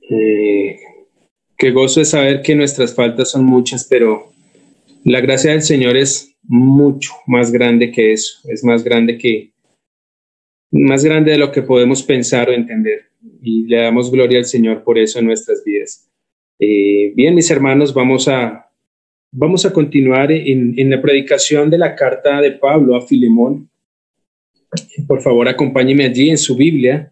Eh, Qué gozo es saber que nuestras faltas son muchas, pero la gracia del Señor es mucho más grande que eso. Es más grande de lo que podemos pensar o entender. Y le damos gloria al Señor por eso en nuestras vidas. Bien, mis hermanos, vamos a continuar en la predicación de la carta de Pablo a Filemón. Por favor, acompáñeme allí en su Biblia,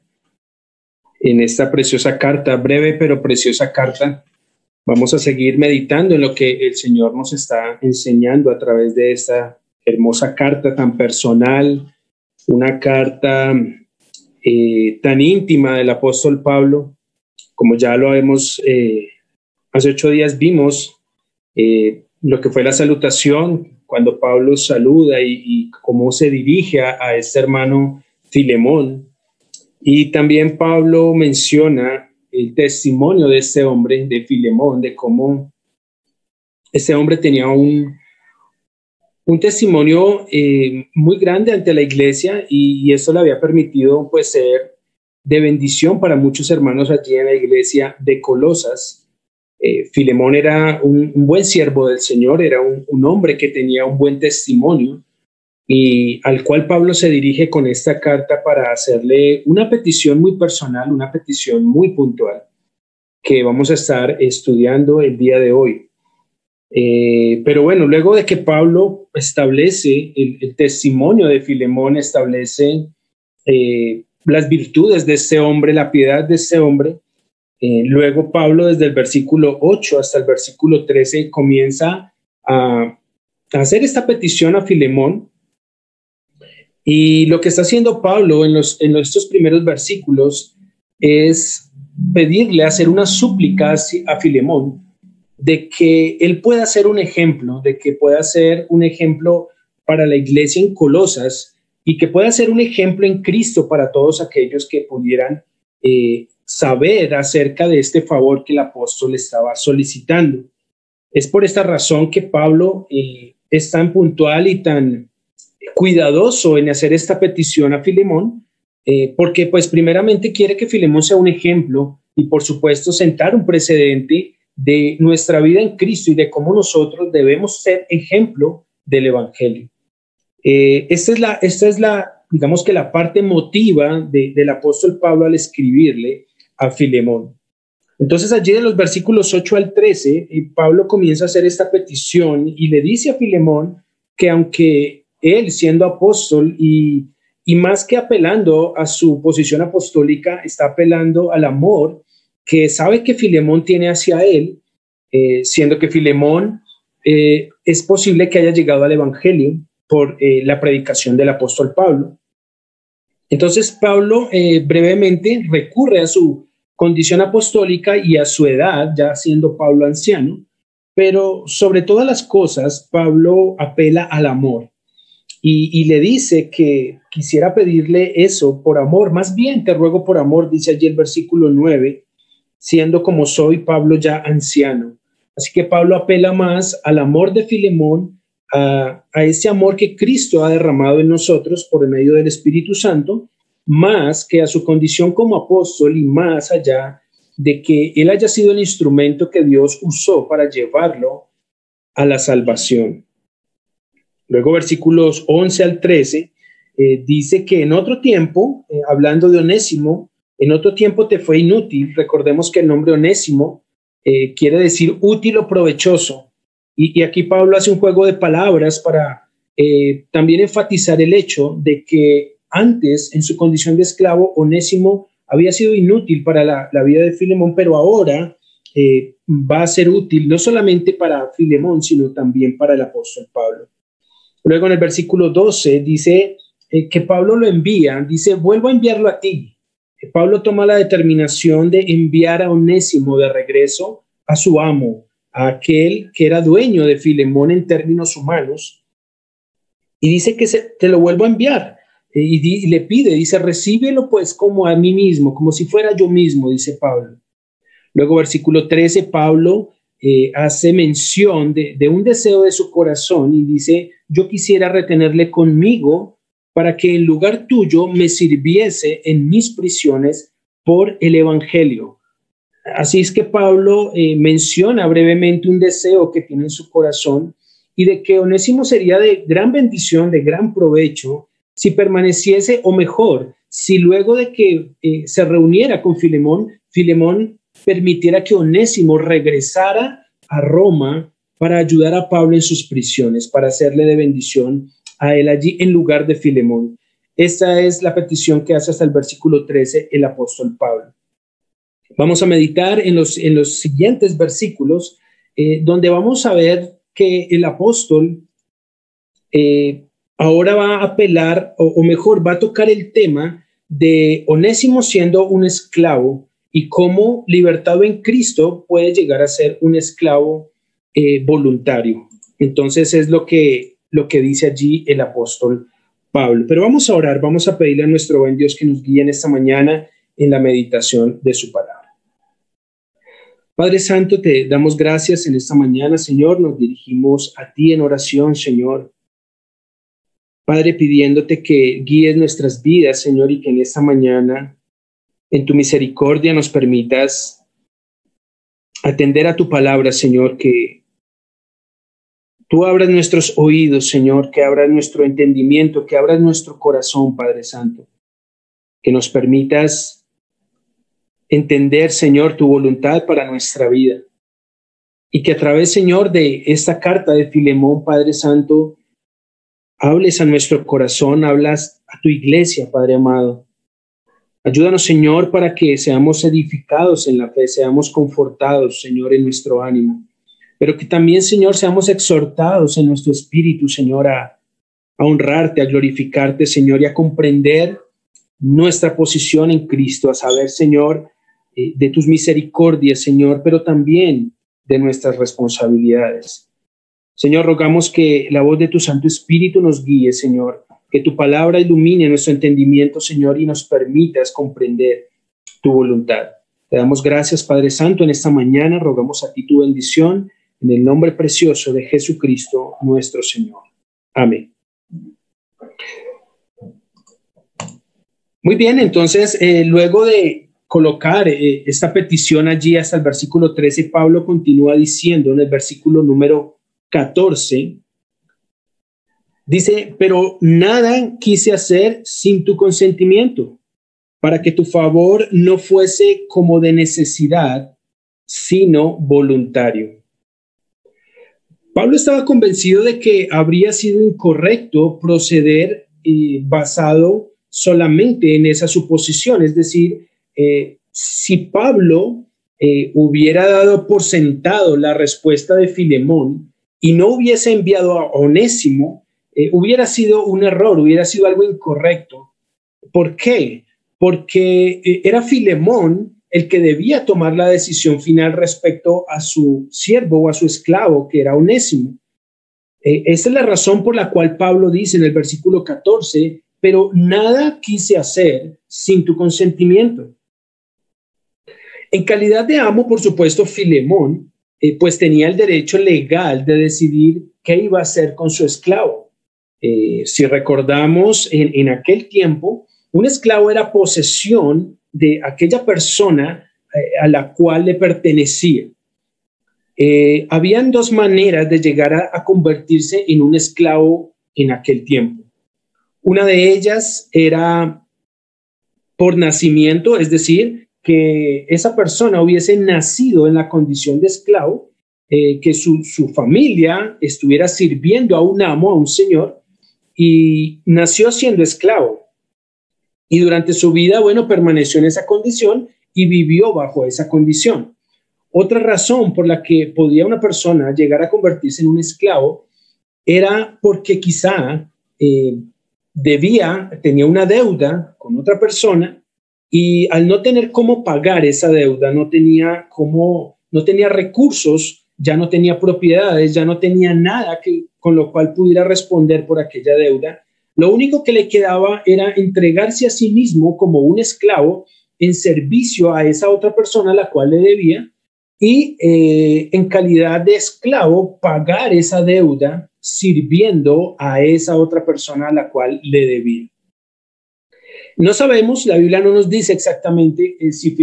en esta preciosa carta, breve pero preciosa carta. Vamos a seguir meditando en lo que el Señor nos está enseñando a través de esta hermosa carta tan personal, una carta tan íntima del apóstol Pablo. Como ya lo hemos, hace 8 días vimos lo que fue la salutación, cuando Pablo saluda y cómo se dirige a este hermano Filemón. Y también Pablo menciona el testimonio de este hombre, de Filemón, de cómo este hombre tenía un testimonio muy grande ante la iglesia y eso le había permitido pues ser de bendición para muchos hermanos allí en la iglesia de Colosas. Filemón era un buen siervo del Señor, era un hombre que tenía un buen testimonio y al cual Pablo se dirige con esta carta para hacerle una petición muy personal, una petición muy puntual que vamos a estar estudiando el día de hoy. Pero bueno, luego de que Pablo establece el testimonio de Filemón, establece las virtudes de este hombre, la piedad de este hombre, luego Pablo desde el versículo 8 hasta el versículo 13 comienza a hacer esta petición a Filemón. Y lo que está haciendo Pablo en estos primeros versículos es pedirle, hacer una súplica a Filemón de que él pueda ser un ejemplo, de que pueda ser un ejemplo para la iglesia en Colosas y que pueda ser un ejemplo en Cristo para todos aquellos que pudieran saber acerca de este favor que el apóstol estaba solicitando. Es por esta razón que Pablo es tan puntual y tan cuidadoso en hacer esta petición a Filemón, porque pues primeramente quiere que Filemón sea un ejemplo y por supuesto sentar un precedente de nuestra vida en Cristo y de cómo nosotros debemos ser ejemplo del Evangelio. Esta es la, digamos que la parte emotiva del apóstol Pablo al escribirle a Filemón. Entonces allí en los versículos 8 al 13, Pablo comienza a hacer esta petición y le dice a Filemón que aunque él siendo apóstol y más que apelando a su posición apostólica, está apelando al amor que sabe que Filemón tiene hacia él, siendo que Filemón es posible que haya llegado al Evangelio por la predicación del apóstol Pablo. Entonces Pablo brevemente recurre a su condición apostólica y a su edad, ya siendo Pablo anciano, pero sobre todas las cosas Pablo apela al amor. Y le dice que quisiera pedirle eso por amor. Más bien te ruego por amor, dice allí el versículo 9, siendo como soy Pablo ya anciano. Así que Pablo apela más al amor de Filemón, a ese amor que Cristo ha derramado en nosotros por medio del Espíritu Santo, más que a su condición como apóstol y más allá de que él haya sido el instrumento que Dios usó para llevarlo a la salvación. Luego versículos 11 al 13 dice que en otro tiempo, hablando de Onésimo, en otro tiempo te fue inútil. Recordemos que el nombre Onésimo quiere decir útil o provechoso. Y aquí Pablo hace un juego de palabras para también enfatizar el hecho de que antes, en su condición de esclavo, Onésimo había sido inútil para la vida de Filemón, pero ahora va a ser útil no solamente para Filemón, sino también para el apóstol Pablo. Luego en el versículo 12 dice que Pablo lo envía, dice, vuelvo a enviarlo a ti. Pablo toma la determinación de enviar a Onésimo de regreso a su amo, a aquel que era dueño de Filemón en términos humanos, y dice que te lo vuelvo a enviar. Y le pide, dice, recíbelo pues como a mí mismo, como si fuera yo mismo, dice Pablo. Luego versículo 13, Pablo hace mención de un deseo de su corazón y dice, yo quisiera retenerle conmigo para que en lugar tuyo me sirviese en mis prisiones por el Evangelio. Así es que Pablo menciona brevemente un deseo que tiene en su corazón y de que Onésimo sería de gran bendición, de gran provecho, si permaneciese, o mejor, si luego de que se reuniera con Filemón, Filemón permitiera que Onésimo regresara a Roma para ayudar a Pablo en sus prisiones, para hacerle de bendición a él allí en lugar de Filemón. Esta es la petición que hace hasta el versículo 13 el apóstol Pablo. Vamos a meditar en los siguientes versículos, donde vamos a ver que el apóstol ahora va a apelar, o mejor, va a tocar el tema de Onésimo siendo un esclavo y cómo libertado en Cristo puede llegar a ser un esclavo voluntario. Entonces es lo que dice allí el apóstol Pablo. Pero vamos a orar, vamos a pedirle a nuestro buen Dios que nos guíe en esta mañana en la meditación de su palabra. Padre Santo, te damos gracias en esta mañana, Señor. Nos dirigimos a ti en oración, Señor. Padre, pidiéndote que guíes nuestras vidas, Señor, y que en esta mañana, en tu misericordia, nos permitas atender a tu palabra, Señor, que tú abras nuestros oídos, Señor, que abras nuestro entendimiento, que abras nuestro corazón, Padre Santo, que nos permitas entender, Señor, tu voluntad para nuestra vida. Y que a través, Señor, de esta carta de Filemón, Padre Santo, hables a nuestro corazón, hablas a tu iglesia, Padre amado. Ayúdanos, Señor, para que seamos edificados en la fe, seamos confortados, Señor, en nuestro ánimo. Pero que también, Señor, seamos exhortados en nuestro espíritu, Señor, a honrarte, a glorificarte, Señor, y a comprender nuestra posición en Cristo, a saber, Señor, de tus misericordias, Señor, pero también de nuestras responsabilidades. Señor, rogamos que la voz de tu Santo Espíritu nos guíe, Señor, que tu palabra ilumine nuestro entendimiento, Señor, y nos permitas comprender tu voluntad. Te damos gracias, Padre Santo, en esta mañana. Rogamos a ti tu bendición en el nombre precioso de Jesucristo, nuestro Señor. Amén. Muy bien, entonces, luego de colocar esta petición allí hasta el versículo 13, Pablo continúa diciendo en el versículo número 14, dice, pero nada quise hacer sin tu consentimiento, para que tu favor no fuese como de necesidad, sino voluntario. Pablo estaba convencido de que habría sido incorrecto proceder basado solamente en esa suposición, es decir, si Pablo hubiera dado por sentado la respuesta de Filemón y no hubiese enviado a Onésimo, hubiera sido un error, hubiera sido algo incorrecto. ¿Por qué? Porque era Filemón el que debía tomar la decisión final respecto a su siervo o a su esclavo, que era Onésimo. Esa es la razón por la cual Pablo dice en el versículo 14, pero nada quise hacer sin tu consentimiento. En calidad de amo, por supuesto, Filemón, pues tenía el derecho legal de decidir qué iba a hacer con su esclavo. Si recordamos, en aquel tiempo, un esclavo era posesión de aquella persona a la cual le pertenecía. Habían dos maneras de llegar a convertirse en un esclavo en aquel tiempo. Una de ellas era por nacimiento, es decir, que esa persona hubiese nacido en la condición de esclavo, que su familia estuviera sirviendo a un amo, a un señor, y nació siendo esclavo. Y durante su vida, bueno, permaneció en esa condición y vivió bajo esa condición. Otra razón por la que podía una persona llegar a convertirse en un esclavo era porque quizá tenía una deuda con otra persona y al no tener cómo pagar esa deuda, no tenía recursos, ya no tenía propiedades, ya no tenía nada con lo cual pudiera responder por aquella deuda. Lo único que le quedaba era entregarse a sí mismo como un esclavo en servicio a esa otra persona a la cual le debía y en calidad de esclavo pagar esa deuda sirviendo a esa otra persona a la cual le debía. No sabemos, la Biblia no nos dice exactamente si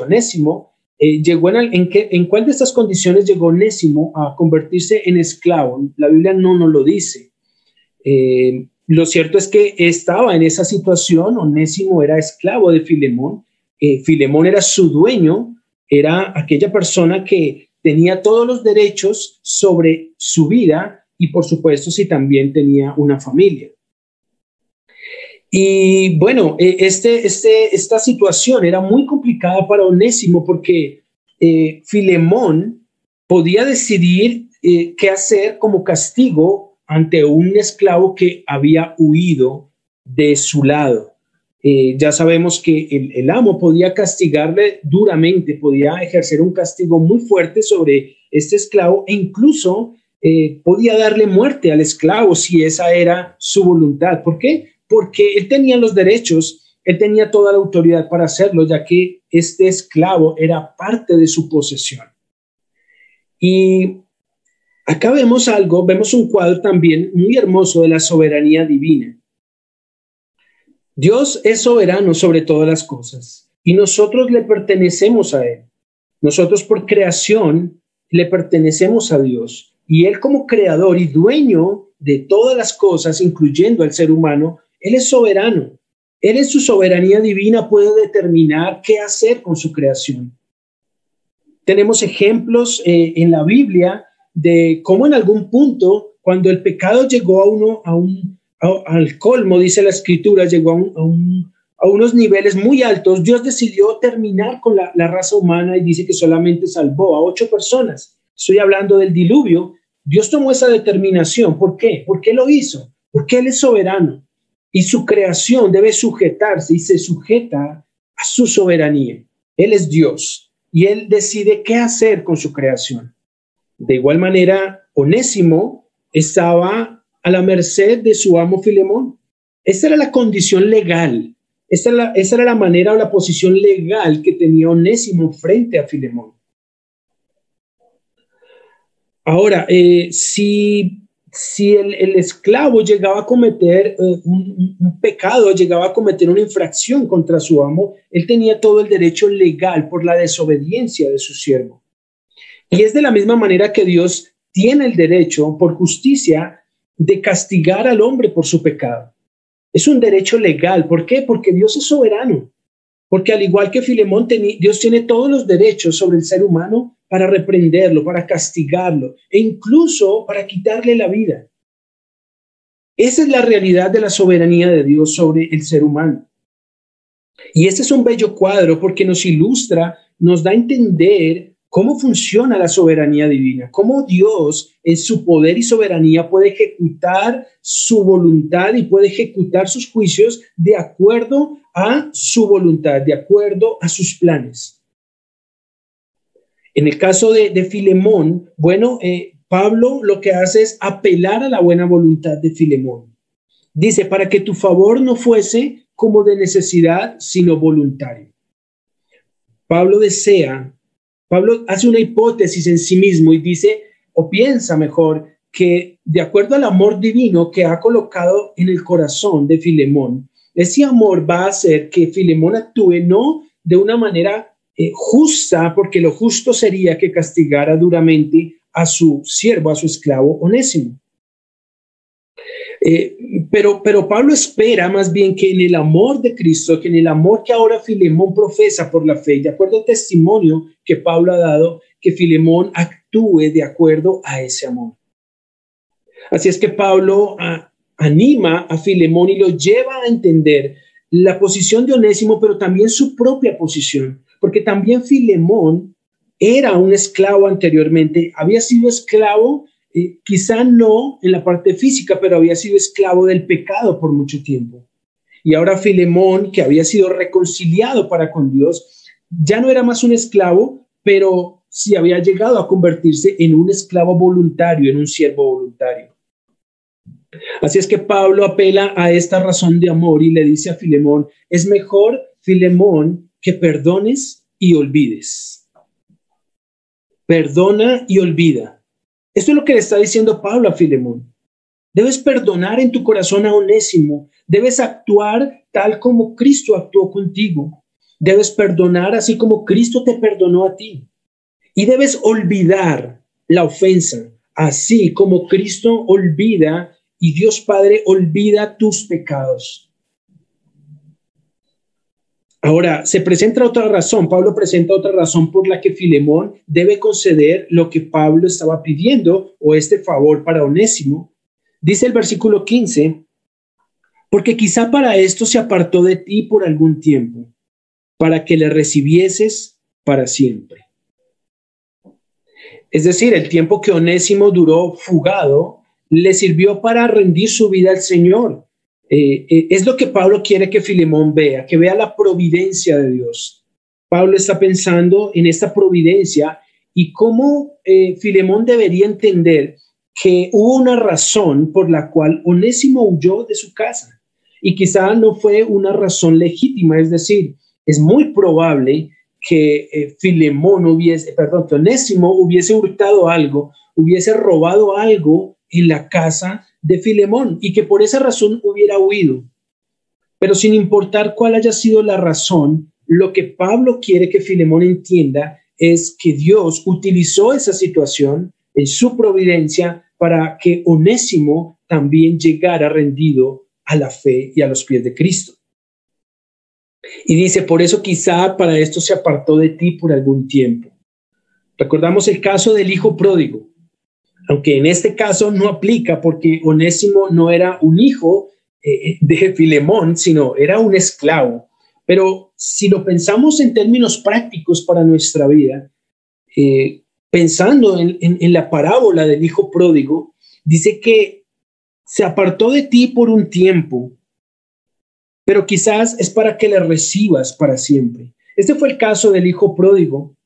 Onésimo ¿En cuál de estas condiciones llegó Onésimo a convertirse en esclavo? La Biblia no nos lo dice. Lo cierto es que estaba en esa situación. Onésimo era esclavo de Filemón. Filemón era su dueño, era aquella persona que tenía todos los derechos sobre su vida y, por supuesto, si también tenía una familia. Y bueno, esta situación era muy complicada para Onésimo porque Filemón podía decidir qué hacer como castigo ante un esclavo que había huido de su lado. Ya sabemos que el amo podía castigarle duramente, podía ejercer un castigo muy fuerte sobre este esclavo e incluso podía darle muerte al esclavo si esa era su voluntad. ¿Por qué? Porque él tenía los derechos, él tenía toda la autoridad para hacerlo, ya que este esclavo era parte de su posesión. Y acá vemos un cuadro también muy hermoso de la soberanía divina. Dios es soberano sobre todas las cosas y nosotros le pertenecemos a Él. Nosotros por creación le pertenecemos a Dios y Él como creador y dueño de todas las cosas, incluyendo al ser humano, Él es soberano. Él en su soberanía divina puede determinar qué hacer con su creación. Tenemos ejemplos en la Biblia de cómo en algún punto, cuando el pecado llegó al colmo, dice la Escritura, llegó a unos niveles muy altos, Dios decidió terminar con la raza humana y dice que solamente salvó a 8 personas. Estoy hablando del diluvio. Dios tomó esa determinación. ¿Por qué? ¿Por qué lo hizo? Porque Él es soberano y su creación debe sujetarse y se sujeta a su soberanía. Él es Dios y Él decide qué hacer con su creación. De igual manera, Onésimo estaba a la merced de su amo Filemón. Esta era la condición legal. Esa era la manera o la posición legal que tenía Onésimo frente a Filemón. Ahora, si el esclavo llegaba a cometer un pecado, llegaba a cometer una infracción contra su amo, él tenía todo el derecho legal por la desobediencia de su siervo. Y es de la misma manera que Dios tiene el derecho, por justicia, de castigar al hombre por su pecado. Es un derecho legal. ¿Por qué? Porque Dios es soberano. Porque al igual que Filemón, Dios tiene todos los derechos sobre el ser humano para reprenderlo, para castigarlo e incluso para quitarle la vida. Esa es la realidad de la soberanía de Dios sobre el ser humano. Y este es un bello cuadro porque nos ilustra, nos da a entender cómo funciona la soberanía divina, cómo Dios en su poder y soberanía puede ejecutar su voluntad y puede ejecutar sus juicios de acuerdo a su voluntad, de acuerdo a sus planes. En el caso de Filemón, Pablo lo que hace es apelar a la buena voluntad de Filemón. Dice, para que tu favor no fuese como de necesidad, sino voluntario. Pablo hace una hipótesis en sí mismo y dice, o piensa mejor, que de acuerdo al amor divino que ha colocado en el corazón de Filemón, ese amor va a hacer que Filemón actúe no de una manera justa, porque lo justo sería que castigara duramente a su siervo, a su esclavo Onésimo. Pero Pablo espera más bien que en el amor de Cristo, que en el amor que ahora Filemón profesa por la fe, de acuerdo al testimonio que Pablo ha dado, que Filemón actúe de acuerdo a ese amor. Así es que Pablo anima a Filemón y lo lleva a entender la posición de Onésimo, pero también su propia posición, porque también Filemón era un esclavo anteriormente, había sido esclavo. Quizá no en la parte física, pero había sido esclavo del pecado por mucho tiempo. Y ahora Filemón, que había sido reconciliado para con Dios, ya no era más un esclavo, pero sí había llegado a convertirse en un esclavo voluntario, en un siervo voluntario. Así es que Pablo apela a esta razón de amor y le dice a Filemón, es mejor, Filemón, que perdones y olvides. Perdona y olvida. Esto es lo que le está diciendo Pablo a Filemón. Debes perdonar en tu corazón a Onésimo. Debes actuar tal como Cristo actuó contigo. Debes perdonar así como Cristo te perdonó a ti. Y debes olvidar la ofensa, así como Cristo olvida y Dios Padre olvida tus pecados. Ahora, se presenta otra razón, Pablo presenta otra razón por la que Filemón debe conceder lo que Pablo estaba pidiendo o este favor para Onésimo. Dice el versículo 15, porque quizá para esto se apartó de ti por algún tiempo, para que le recibieses para siempre. Es decir, el tiempo que Onésimo duró fugado le sirvió para rendir su vida al Señor. Es lo que Pablo quiere que Filemón vea, que vea la providencia de Dios. Pablo está pensando en esta providencia y cómo Filemón debería entender que hubo una razón por la cual Onésimo huyó de su casa. Y quizá no fue una razón legítima, es decir, es muy probable que que Onésimo hubiese hurtado algo, hubiese robado algo en la casa de Filemón y que por esa razón hubiera huido. Pero sin importar cuál haya sido la razón, lo que Pablo quiere que Filemón entienda es que Dios utilizó esa situación en su providencia para que Onésimo también llegara rendido a la fe y a los pies de Cristo. Y dice, por eso quizá para esto se apartó de ti por algún tiempo. Recordamos el caso del hijo pródigo, aunque en este caso no aplica porque Onésimo no era un hijo de Filemón, sino era un esclavo. Pero si lo pensamos en términos prácticos para nuestra vida, pensando en la parábola del hijo pródigo, dice que se apartó de ti por un tiempo, pero quizás es para que le recibas para siempre. Este fue el caso del hijo pródigo.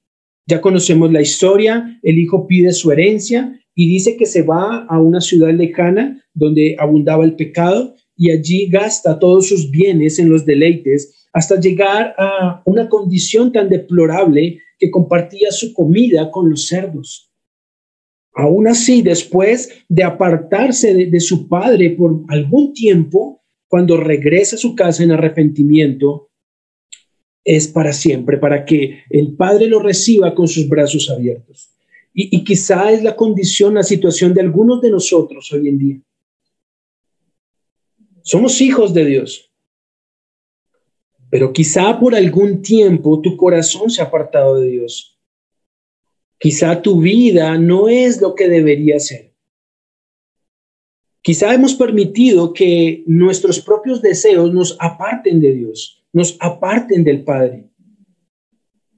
Ya conocemos la historia, el hijo pide su herencia y dice que se va a una ciudad lejana donde abundaba el pecado y allí gasta todos sus bienes en los deleites hasta llegar a una condición tan deplorable que compartía su comida con los cerdos. Aún así, después de apartarse de su padre por algún tiempo, cuando regresa a su casa en arrepentimiento, es para siempre, para que el Padre lo reciba con sus brazos abiertos. Y quizá es la condición, la situación de algunos de nosotros hoy en día. Somos hijos de Dios, pero quizá por algún tiempo tu corazón se ha apartado de Dios. Quizá tu vida no es lo que debería ser. Quizá hemos permitido que nuestros propios deseos nos aparten de Dios, nos aparten del Padre.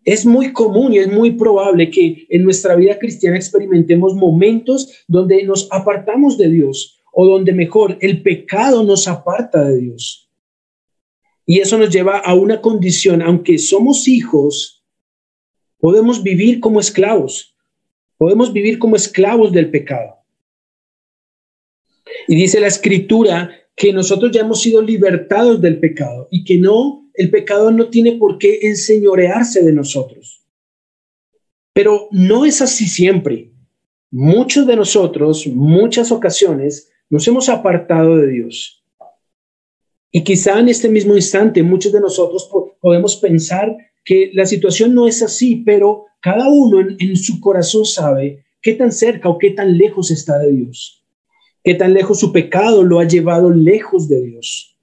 Es muy común y es muy probable que en nuestra vida cristiana experimentemos momentos donde nos apartamos de Dios o donde mejor el pecado nos aparta de Dios. Y eso nos lleva a una condición, aunque somos hijos, podemos vivir como esclavos del pecado. Y dice la Escritura que nosotros ya hemos sido libertados del pecado y que el pecado no tiene por qué enseñorearse de nosotros. Pero no es así siempre. Muchos de nosotros, muchas ocasiones, nos hemos apartado de Dios. Y quizá en este mismo instante muchos de nosotros podemos pensar que la situación no es así, pero cada uno en su corazón sabe qué tan cerca o qué tan lejos está de Dios. Qué tan lejos su pecado lo ha llevado lejos de Dios.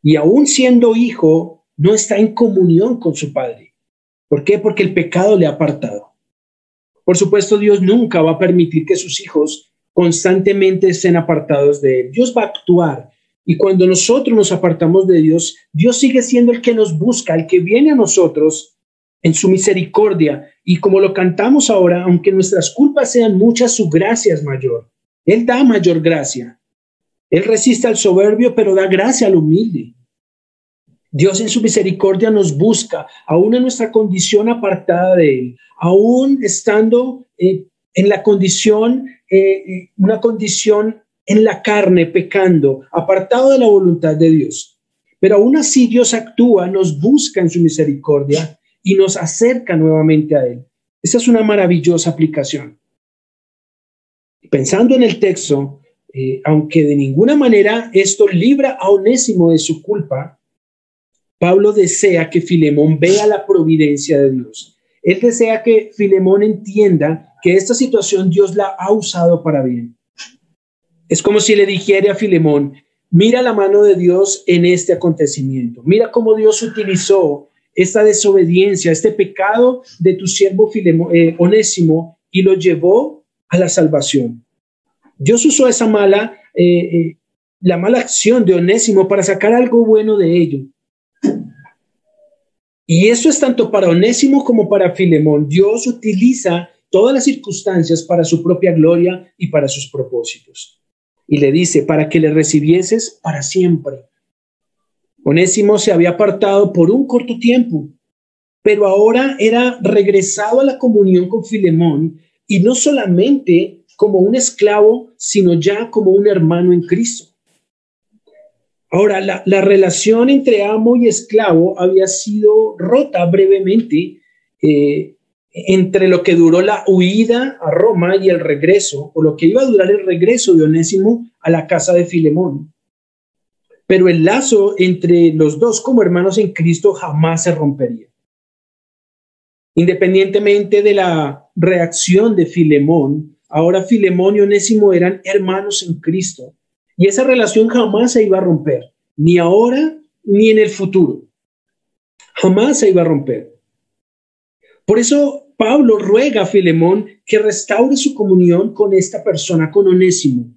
Y aún siendo hijo, no está en comunión con su Padre. ¿Por qué? Porque el pecado le ha apartado. Por supuesto, Dios nunca va a permitir que sus hijos constantemente estén apartados de Él. Dios va a actuar. Y cuando nosotros nos apartamos de Dios, Dios sigue siendo el que nos busca, el que viene a nosotros en su misericordia. Y como lo cantamos ahora, aunque nuestras culpas sean muchas, su gracia es mayor. Él da mayor gracia. Él resiste al soberbio, pero da gracia al humilde. Dios en su misericordia nos busca, aún en nuestra condición apartada de Él, aún estando en la condición, una condición en la carne, pecando, apartado de la voluntad de Dios. Pero aún así Dios actúa, nos busca en su misericordia y nos acerca nuevamente a Él. Esa es una maravillosa aplicación. Pensando en el texto, aunque de ninguna manera esto libra a Onésimo de su culpa, Pablo desea que Filemón vea la providencia de Dios. Él desea que Filemón entienda que esta situación Dios la ha usado para bien. Es como si le dijera a Filemón: mira la mano de Dios en este acontecimiento. Mira cómo Dios utilizó esta desobediencia, este pecado de tu siervo Onésimo, y lo llevó a la salvación. Dios usó esa la mala acción de Onésimo para sacar algo bueno de ello. Y eso es tanto para Onésimo como para Filemón. Dios utiliza todas las circunstancias para su propia gloria y para sus propósitos. Y le dice: para que le recibieses para siempre. Onésimo se había apartado por un corto tiempo, pero ahora era regresado a la comunión con Filemón, y no solamente como un esclavo, sino ya como un hermano en Cristo. Ahora, la relación entre amo y esclavo había sido rota brevemente entre lo que duró la huida a Roma y el regreso, o lo que iba a durar el regreso de Onésimo a la casa de Filemón. Pero el lazo entre los dos como hermanos en Cristo jamás se rompería. Independientemente de la reacción de Filemón, ahora Filemón y Onésimo eran hermanos en Cristo. Y esa relación jamás se iba a romper, ni ahora ni en el futuro. Jamás se iba a romper. Por eso Pablo ruega a Filemón que restaure su comunión con esta persona, con Onésimo.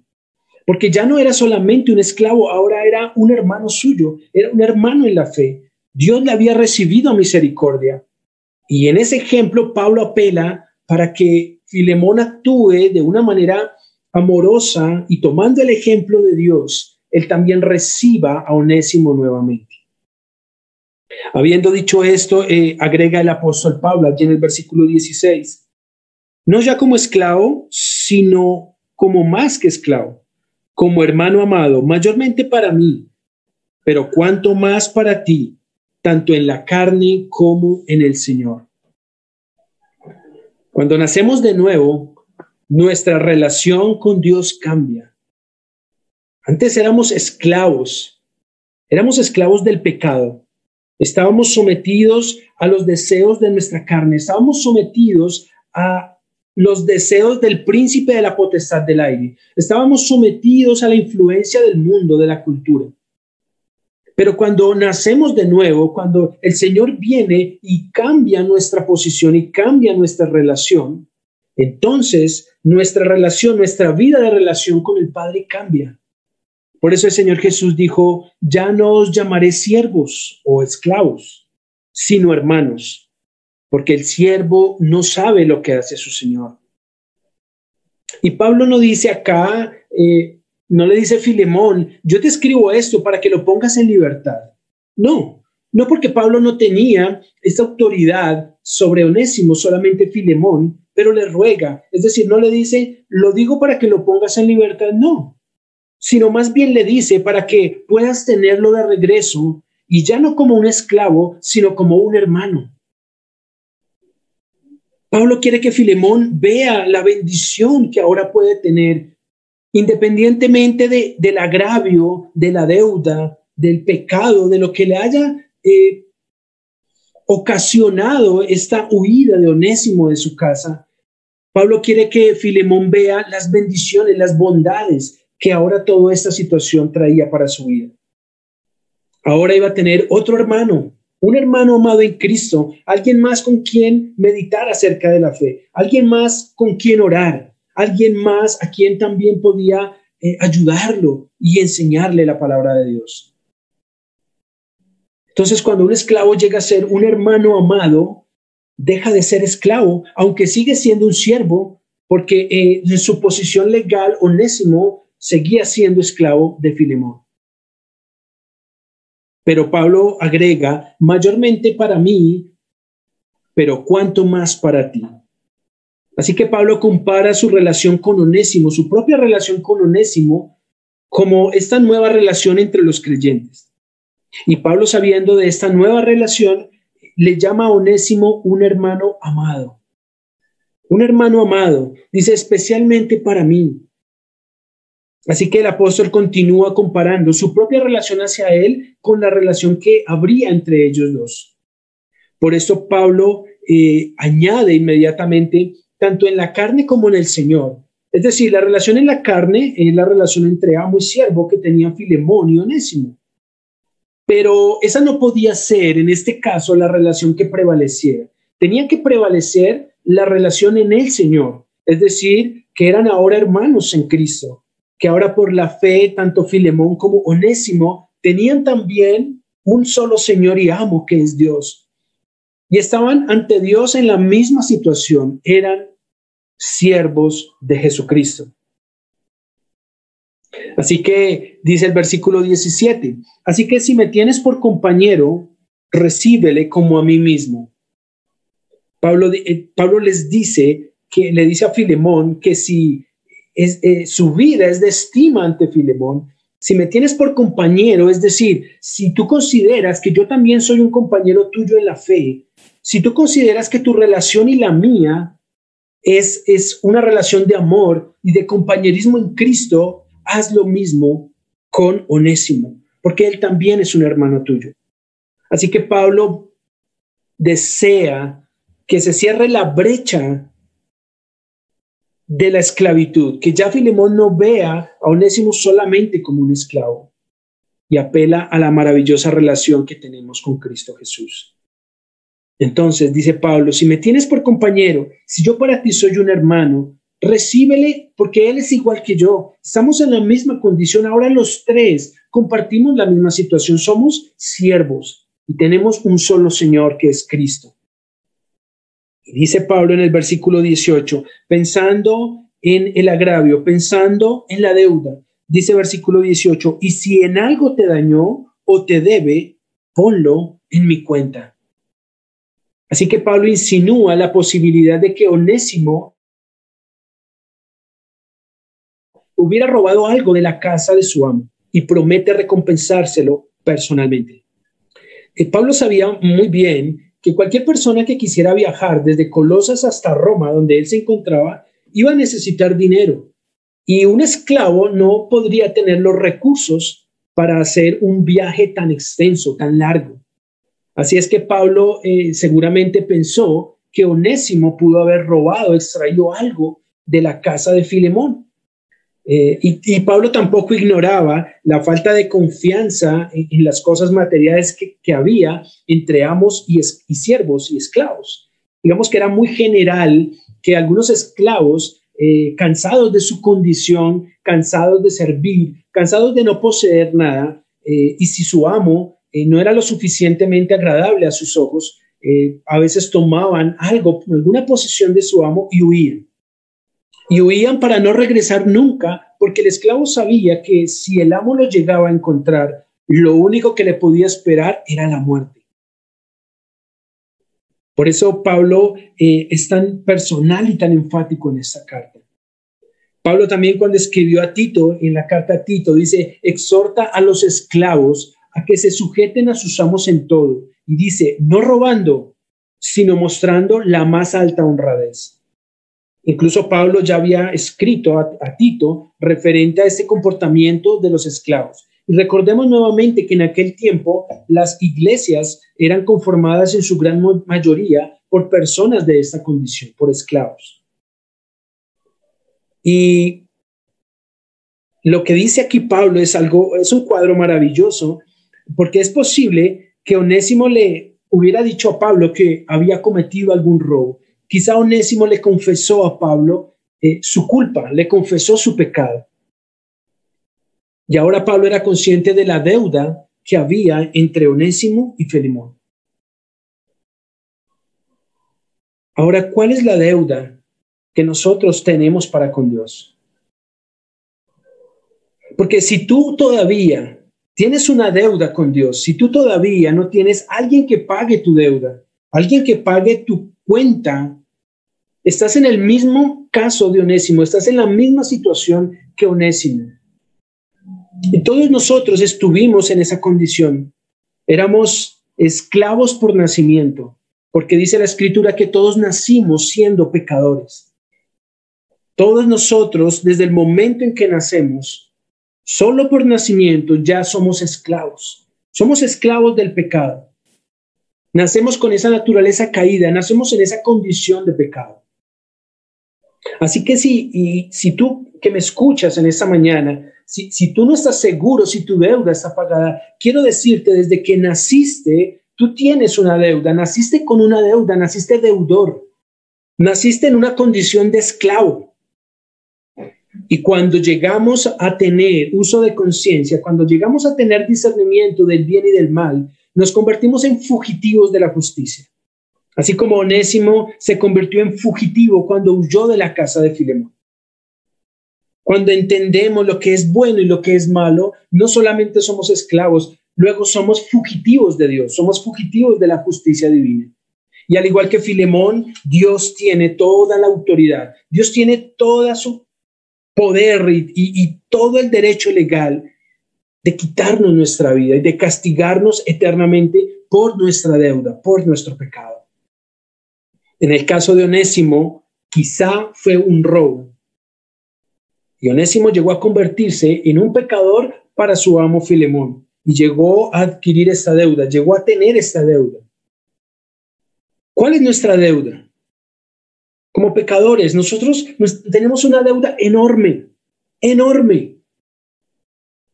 Porque ya no era solamente un esclavo, ahora era un hermano suyo, era un hermano en la fe. Dios le había recibido a misericordia. Y en ese ejemplo Pablo apela para que Filemón actúe de una manera amorosa, y tomando el ejemplo de Dios, él también reciba a Onésimo nuevamente. Habiendo dicho esto, agrega el apóstol Pablo allí en el versículo 16: no ya como esclavo, sino como más que esclavo, como hermano amado, mayormente para mí, pero cuanto más para ti, tanto en la carne como en el Señor. Cuando nacemos de nuevo, nuestra relación con Dios cambia. Antes éramos esclavos del pecado. Estábamos sometidos a los deseos de nuestra carne, estábamos sometidos a los deseos del príncipe de la potestad del aire, estábamos sometidos a la influencia del mundo, de la cultura. Pero cuando nacemos de nuevo, cuando el Señor viene y cambia nuestra posición y cambia nuestra relación, entonces nuestra relación, nuestra vida de relación con el Padre cambia. Por eso el Señor Jesús dijo: ya no os llamaré siervos o esclavos, sino hermanos, porque el siervo no sabe lo que hace su Señor. Y Pablo no dice acá, no le dice a Filemón: yo te escribo esto para que lo pongas en libertad. No porque Pablo no tenía esta autoridad sobre Onésimo, solamente Filemón, pero le ruega. Es decir, no le dice: lo digo para que lo pongas en libertad, no. Sino más bien le dice para que puedas tenerlo de regreso, y ya no como un esclavo, sino como un hermano. Pablo quiere que Filemón vea la bendición que ahora puede tener, independientemente del agravio, de la deuda, del pecado, de lo que le haya ocasionado esta huida de Onésimo de su casa. Pablo quiere que Filemón vea las bendiciones, las bondades que ahora toda esta situación traía para su vida. Ahora iba a tener otro hermano, un hermano amado en Cristo, alguien más con quien meditar acerca de la fe, alguien más con quien orar, alguien más a quien también podía ayudarlo y enseñarle la palabra de Dios. Entonces, cuando un esclavo llega a ser un hermano amado, deja de ser esclavo, aunque sigue siendo un siervo, porque en su posición legal, Onésimo seguía siendo esclavo de Filemón. Pero Pablo agrega: mayormente para mí, pero cuánto más para ti. Así que Pablo compara su relación con Onésimo, su propia relación con Onésimo, como esta nueva relación entre los creyentes. Y Pablo, sabiendo de esta nueva relación, le llama a Onésimo un hermano amado. Un hermano amado, dice, especialmente para mí. Así que el apóstol continúa comparando su propia relación hacia él con la relación que habría entre ellos dos. Por eso Pablo añade inmediatamente, tanto en la carne como en el Señor. Es decir, la relación en la carne es la relación entre amo y siervo que tenían Filemón y Onésimo. Pero esa no podía ser, en este caso, la relación que prevaleciera. Tenía que prevalecer la relación en el Señor. Es decir, que eran ahora hermanos en Cristo, que ahora por la fe, tanto Filemón como Onésimo tenían también un solo Señor y amo, que es Dios. Y estaban ante Dios en la misma situación, eran siervos de Jesucristo. Así que dice el versículo 17, así que si me tienes por compañero, recíbele como a mí mismo. Pablo les dice que le dice a Filemón que si su vida es de estima ante Filemón, si me tienes por compañero, es decir, si tú consideras que yo también soy un compañero tuyo en la fe, si tú consideras que tu relación y la mía es una relación de amor y de compañerismo en Cristo, haz lo mismo con Onésimo, porque él también es un hermano tuyo. Así que Pablo desea que se cierre la brecha de la esclavitud, que ya Filemón no vea a Onésimo solamente como un esclavo y apela a la maravillosa relación que tenemos con Cristo Jesús. Entonces, dice Pablo, si me tienes por compañero, si yo para ti soy un hermano, recíbele porque él es igual que yo. Estamos en la misma condición. Ahora los tres compartimos la misma situación. Somos siervos y tenemos un solo Señor que es Cristo. Y dice Pablo en el versículo 18, pensando en el agravio, pensando en la deuda, dice versículo 18, y si en algo te dañó o te debe, ponlo en mi cuenta. Así que Pablo insinúa la posibilidad de que Onésimo hubiera robado algo de la casa de su amo y promete recompensárselo personalmente. Pablo sabía muy bien que cualquier persona que quisiera viajar desde Colosas hasta Roma, donde él se encontraba, iba a necesitar dinero. Y un esclavo no podría tener los recursos para hacer un viaje tan extenso, tan largo. Así es que Pablo seguramente pensó que Onésimo pudo haber robado, extraído algo de la casa de Filemón. Y Pablo tampoco ignoraba la falta de confianza en las cosas materiales que había entre amos y siervos y esclavos. Digamos que era muy general que algunos esclavos, cansados de su condición, cansados de servir, cansados de no poseer nada, y si su amo no era lo suficientemente agradable a sus ojos, a veces tomaban algo, alguna posesión de su amo y huían. Y huían para no regresar nunca, porque el esclavo sabía que si el amo lo llegaba a encontrar, lo único que le podía esperar era la muerte. Por eso Pablo es tan personal y tan enfático en esta carta. Pablo también cuando escribió a Tito, en la carta a Tito, dice, exhorta a los esclavos a que se sujeten a sus amos en todo. Y dice, no robando, sino mostrando la más alta honradez. Incluso Pablo ya había escrito a Tito referente a este comportamiento de los esclavos. Y recordemos nuevamente que en aquel tiempo las iglesias eran conformadas en su gran mayoría por personas de esta condición, por esclavos. Y lo que dice aquí Pablo es un cuadro maravilloso, porque es posible que Onésimo le hubiera dicho a Pablo que había cometido algún robo. Quizá Onésimo le confesó a Pablo su culpa, le confesó su pecado. Y ahora Pablo era consciente de la deuda que había entre Onésimo y Filemón. Ahora, ¿cuál es la deuda que nosotros tenemos para con Dios? Porque si tú todavía tienes una deuda con Dios, si tú todavía no tienes alguien que pague tu deuda, alguien que pague tu cuenta, estás en el mismo caso de Onésimo, estás en la misma situación que Onésimo. Y todos nosotros estuvimos en esa condición. Éramos esclavos por nacimiento, porque dice la Escritura que todos nacimos siendo pecadores. Todos nosotros, desde el momento en que nacemos, Solo por nacimiento ya somos esclavos. Somos esclavos del pecado. Nacemos con esa naturaleza caída, nacemos en esa condición de pecado. Así que si tú que me escuchas en esta mañana, si tú no estás seguro si tu deuda está pagada, quiero decirte, desde que naciste, tú tienes una deuda, naciste con una deuda, naciste deudor, naciste en una condición de esclavo. Y cuando llegamos a tener uso de conciencia, cuando llegamos a tener discernimiento del bien y del mal, nos convertimos en fugitivos de la justicia. Así como Onésimo se convirtió en fugitivo cuando huyó de la casa de Filemón. Cuando entendemos lo que es bueno y lo que es malo, no solamente somos esclavos, luego somos fugitivos de Dios, somos fugitivos de la justicia divina. Y al igual que Filemón, Dios tiene toda la autoridad, Dios tiene toda su poder y todo el derecho legal de quitarnos nuestra vida y de castigarnos eternamente por nuestra deuda, por nuestro pecado. En el caso de Onésimo, quizá fue un robo. Y Onésimo llegó a convertirse en un pecador para su amo Filemón y llegó a adquirir esta deuda, llegó a tener esta deuda. ¿Cuál es nuestra deuda? Como pecadores, nosotros tenemos una deuda enorme, enorme.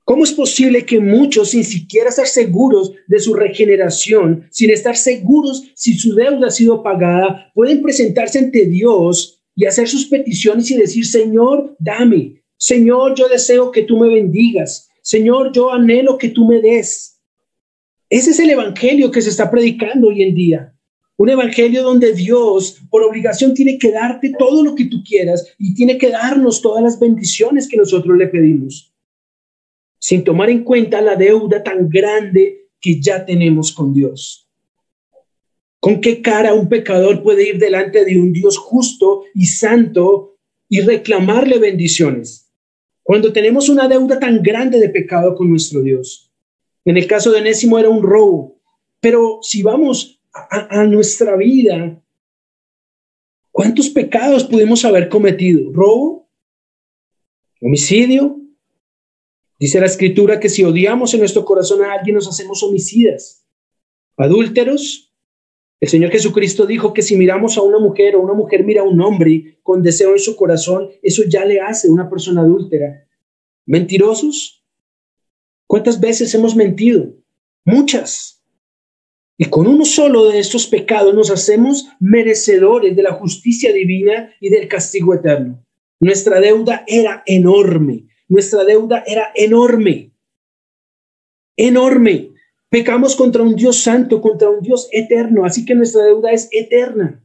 ¿Cómo es posible que muchos, sin siquiera estar seguros de su regeneración, sin estar seguros si su deuda ha sido pagada, pueden presentarse ante Dios y hacer sus peticiones y decir: Señor, dame. Señor, yo deseo que tú me bendigas. Señor, yo anhelo que tú me des. Ese es el evangelio que se está predicando hoy en día. Un evangelio donde Dios, por obligación, tiene que darte todo lo que tú quieras y tiene que darnos todas las bendiciones que nosotros le pedimos, sin tomar en cuenta la deuda tan grande que ya tenemos con Dios. ¿Con qué cara un pecador puede ir delante de un Dios justo y santo y reclamarle bendiciones cuando tenemos una deuda tan grande de pecado con nuestro Dios? En el caso de Onésimo era un robo, pero si vamos a nuestra vida, ¿cuántos pecados pudimos haber cometido? ¿Robo? ¿Homicidio? Dice la Escritura que si odiamos en nuestro corazón a alguien, nos hacemos homicidas. ¿Adúlteros? El Señor Jesucristo dijo que si miramos a una mujer o una mujer mira a un hombre con deseo en su corazón, eso ya le hace una persona adúltera. ¿Mentirosos? ¿Cuántas veces hemos mentido? Muchas. Y con uno solo de estos pecados nos hacemos merecedores de la justicia divina y del castigo eterno. Nuestra deuda era enorme. Nuestra deuda era enorme. Enorme. Pecamos contra un Dios santo, contra un Dios eterno. Así que nuestra deuda es eterna.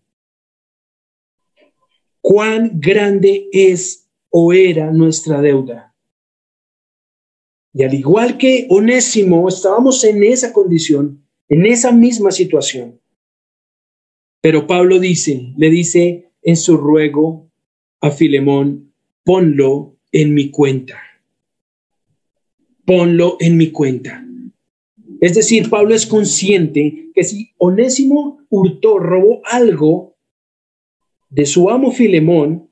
¿Cuán grande es o era nuestra deuda? Y al igual que Onésimo, estábamos en esa condición, en esa misma situación. Pero Pablo le dice en su ruego a Filemón: ponlo en mi cuenta. Ponlo en mi cuenta. Es decir, Pablo es consciente que si Onésimo hurtó, robó algo de su amo Filemón,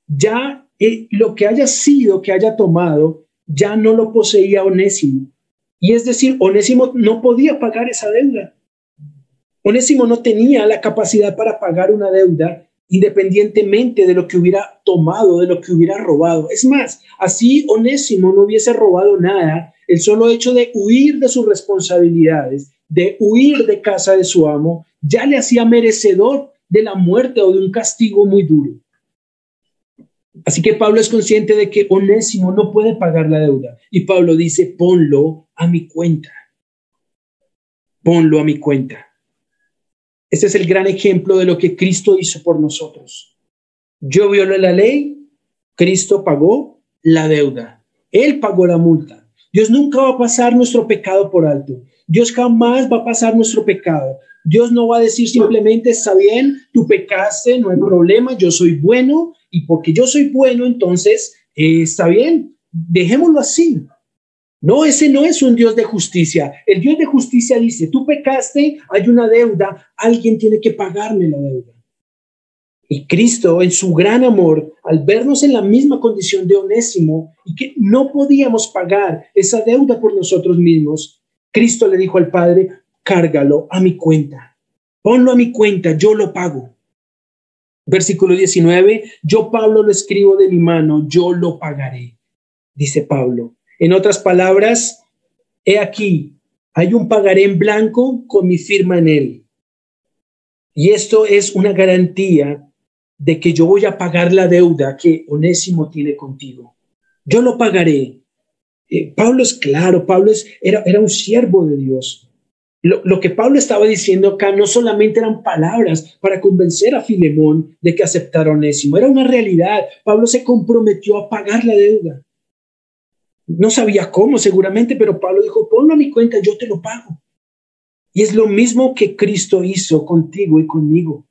ya lo que haya sido, que haya tomado, ya no lo poseía Onésimo. Y es decir, Onésimo no podía pagar esa deuda. Onésimo no tenía la capacidad para pagar una deuda independientemente de lo que hubiera tomado, de lo que hubiera robado. Es más, así Onésimo no hubiese robado nada, el solo hecho de huir de sus responsabilidades, de huir de casa de su amo, ya le hacía merecedor de la muerte o de un castigo muy duro. Así que Pablo es consciente de que Onésimo no puede pagar la deuda. Y Pablo dice: ponlo a mi cuenta. Ponlo a mi cuenta. Este es el gran ejemplo de lo que Cristo hizo por nosotros. Yo violé la ley, Cristo pagó la deuda. Él pagó la multa. Dios nunca va a pasar nuestro pecado por alto. Dios jamás va a pasar nuestro pecado. Dios no va a decir simplemente: está bien, tú pecaste, no hay problema, yo soy bueno, y porque yo soy bueno, entonces está bien, dejémoslo así. No, ese no es un Dios de justicia. El Dios de justicia dice: tú pecaste, hay una deuda, alguien tiene que pagarme la deuda. Y Cristo, en su gran amor, al vernos en la misma condición de Onésimo y que no podíamos pagar esa deuda por nosotros mismos, Cristo le dijo al Padre: cárgalo a mi cuenta, ponlo a mi cuenta, yo lo pago. Versículo 19, yo Pablo lo escribo de mi mano, yo lo pagaré, dice Pablo. En otras palabras, he aquí, hay un pagaré en blanco con mi firma en él. Y esto es una garantía de que yo voy a pagar la deuda que Onésimo tiene contigo. Yo lo pagaré. Pablo es claro, era un siervo de Dios. Lo que Pablo estaba diciendo acá no solamente eran palabras para convencer a Filemón de que aceptara a Onésimo, era una realidad. Pablo se comprometió a pagar la deuda. No sabía cómo seguramente, pero Pablo dijo: ponlo a mi cuenta, yo te lo pago. Y es lo mismo que Cristo hizo contigo y conmigo.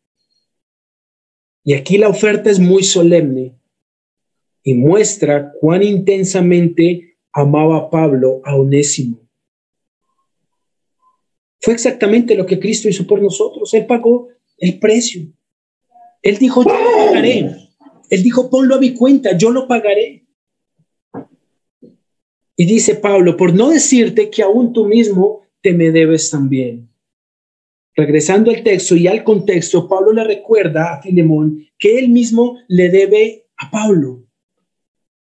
Y aquí la oferta es muy solemne y muestra cuán intensamente amaba Pablo a Onésimo. Fue exactamente lo que Cristo hizo por nosotros. Él pagó el precio. Él dijo: yo lo pagaré. Él dijo: ponlo a mi cuenta, yo lo pagaré. Y dice Pablo: por no decirte que aún tú mismo te me debes también. Regresando al texto y al contexto, Pablo le recuerda a Filemón que él mismo le debe a Pablo.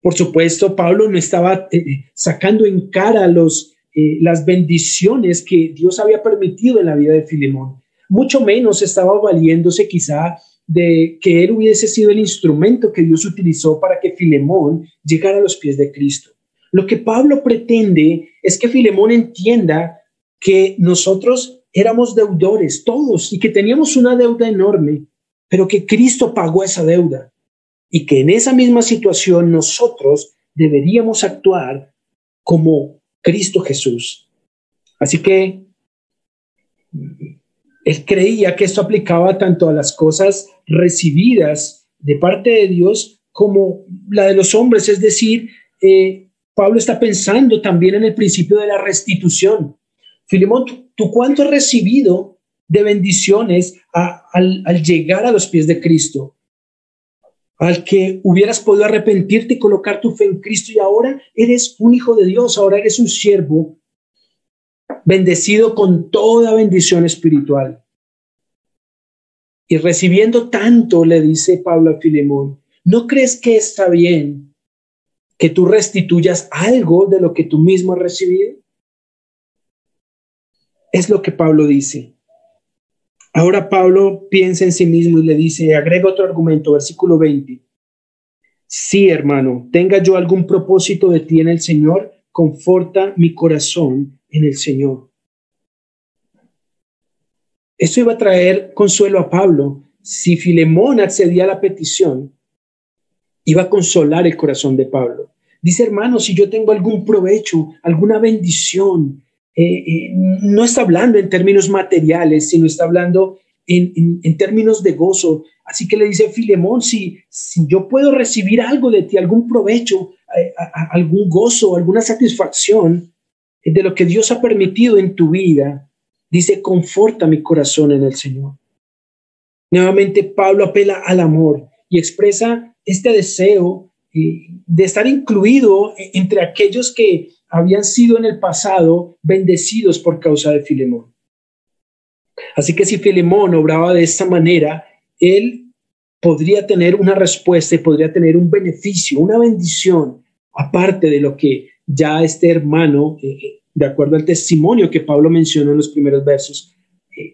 Por supuesto, Pablo no estaba sacando en cara las bendiciones que Dios había permitido en la vida de Filemón. Mucho menos estaba valiéndose quizá de que él hubiese sido el instrumento que Dios utilizó para que Filemón llegara a los pies de Cristo. Lo que Pablo pretende es que Filemón entienda que nosotros éramos deudores, todos, y que teníamos una deuda enorme, pero que Cristo pagó esa deuda. Y que en esa misma situación nosotros deberíamos actuar como Cristo Jesús. Así que él creía que esto aplicaba tanto a las cosas recibidas de parte de Dios como la de los hombres. Es decir, Pablo está pensando también en el principio de la restitución. Filemón, ¿tú cuánto has recibido de bendiciones al llegar a los pies de Cristo? Al que hubieras podido arrepentirte y colocar tu fe en Cristo, y ahora eres un hijo de Dios, ahora eres un siervo bendecido con toda bendición espiritual. Y recibiendo tanto, le dice Pablo a Filemón: ¿no crees que está bien que tú restituyas algo de lo que tú mismo has recibido? Es lo que Pablo dice. Ahora Pablo piensa en sí mismo y le dice, agrega otro argumento, versículo 20. Sí, hermano, tenga yo algún propósito de ti en el Señor, conforta mi corazón en el Señor. Esto iba a traer consuelo a Pablo. Si Filemón accedía a la petición, iba a consolar el corazón de Pablo. Dice, hermano, si yo tengo algún provecho, alguna bendición, no está hablando en términos materiales, sino está hablando en términos de gozo. Así que le dice Filemón, si yo puedo recibir algo de ti, algún provecho, algún gozo, alguna satisfacción de lo que Dios ha permitido en tu vida, dice, conforta mi corazón en el Señor. Nuevamente Pablo apela al amor y expresa este deseo de estar incluido entre aquellos que habían sido en el pasado bendecidos por causa de Filemón. Así que si Filemón obraba de esta manera, él podría tener una respuesta y podría tener un beneficio, una bendición, aparte de lo que ya este hermano, de acuerdo al testimonio que Pablo mencionó en los primeros versos,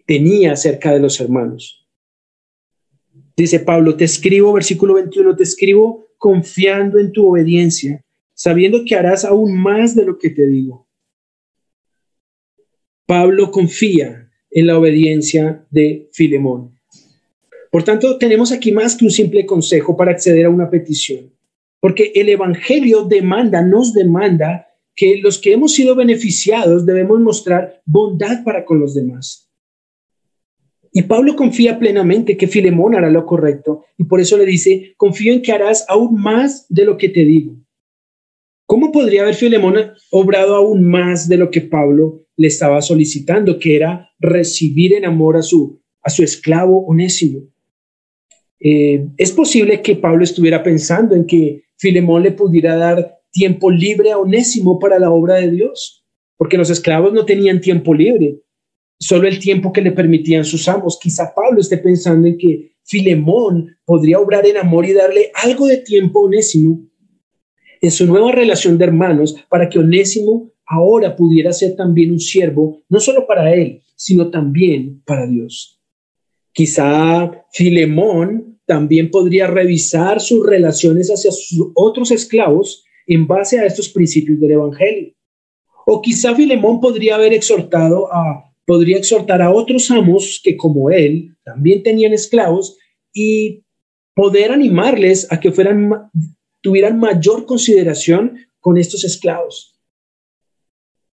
tenía acerca de los hermanos. Dice Pablo, te escribo, versículo 21, te escribo confiando en tu obediencia, sabiendo que harás aún más de lo que te digo. Pablo confía en la obediencia de Filemón. Por tanto, tenemos aquí más que un simple consejo para acceder a una petición, porque el Evangelio nos demanda que los que hemos sido beneficiados debemos mostrar bondad para con los demás. Y Pablo confía plenamente que Filemón hará lo correcto y por eso le dice, confío en que harás aún más de lo que te digo. ¿Cómo podría haber Filemón obrado aún más de lo que Pablo le estaba solicitando, que era recibir en amor a su esclavo Onésimo? Es posible que Pablo estuviera pensando en que Filemón le pudiera dar tiempo libre a Onésimo para la obra de Dios, porque los esclavos no tenían tiempo libre, solo el tiempo que le permitían sus amos. Quizá Pablo esté pensando en que Filemón podría obrar en amor y darle algo de tiempo a Onésimo en su nueva relación de hermanos, para que Onésimo ahora pudiera ser también un siervo, no solo para él, sino también para Dios. Quizá Filemón también podría revisar sus relaciones hacia sus otros esclavos en base a estos principios del Evangelio. O quizá Filemón podría exhortar a otros amos que, como él, también tenían esclavos, y poder animarles a que tuvieran mayor consideración con estos esclavos.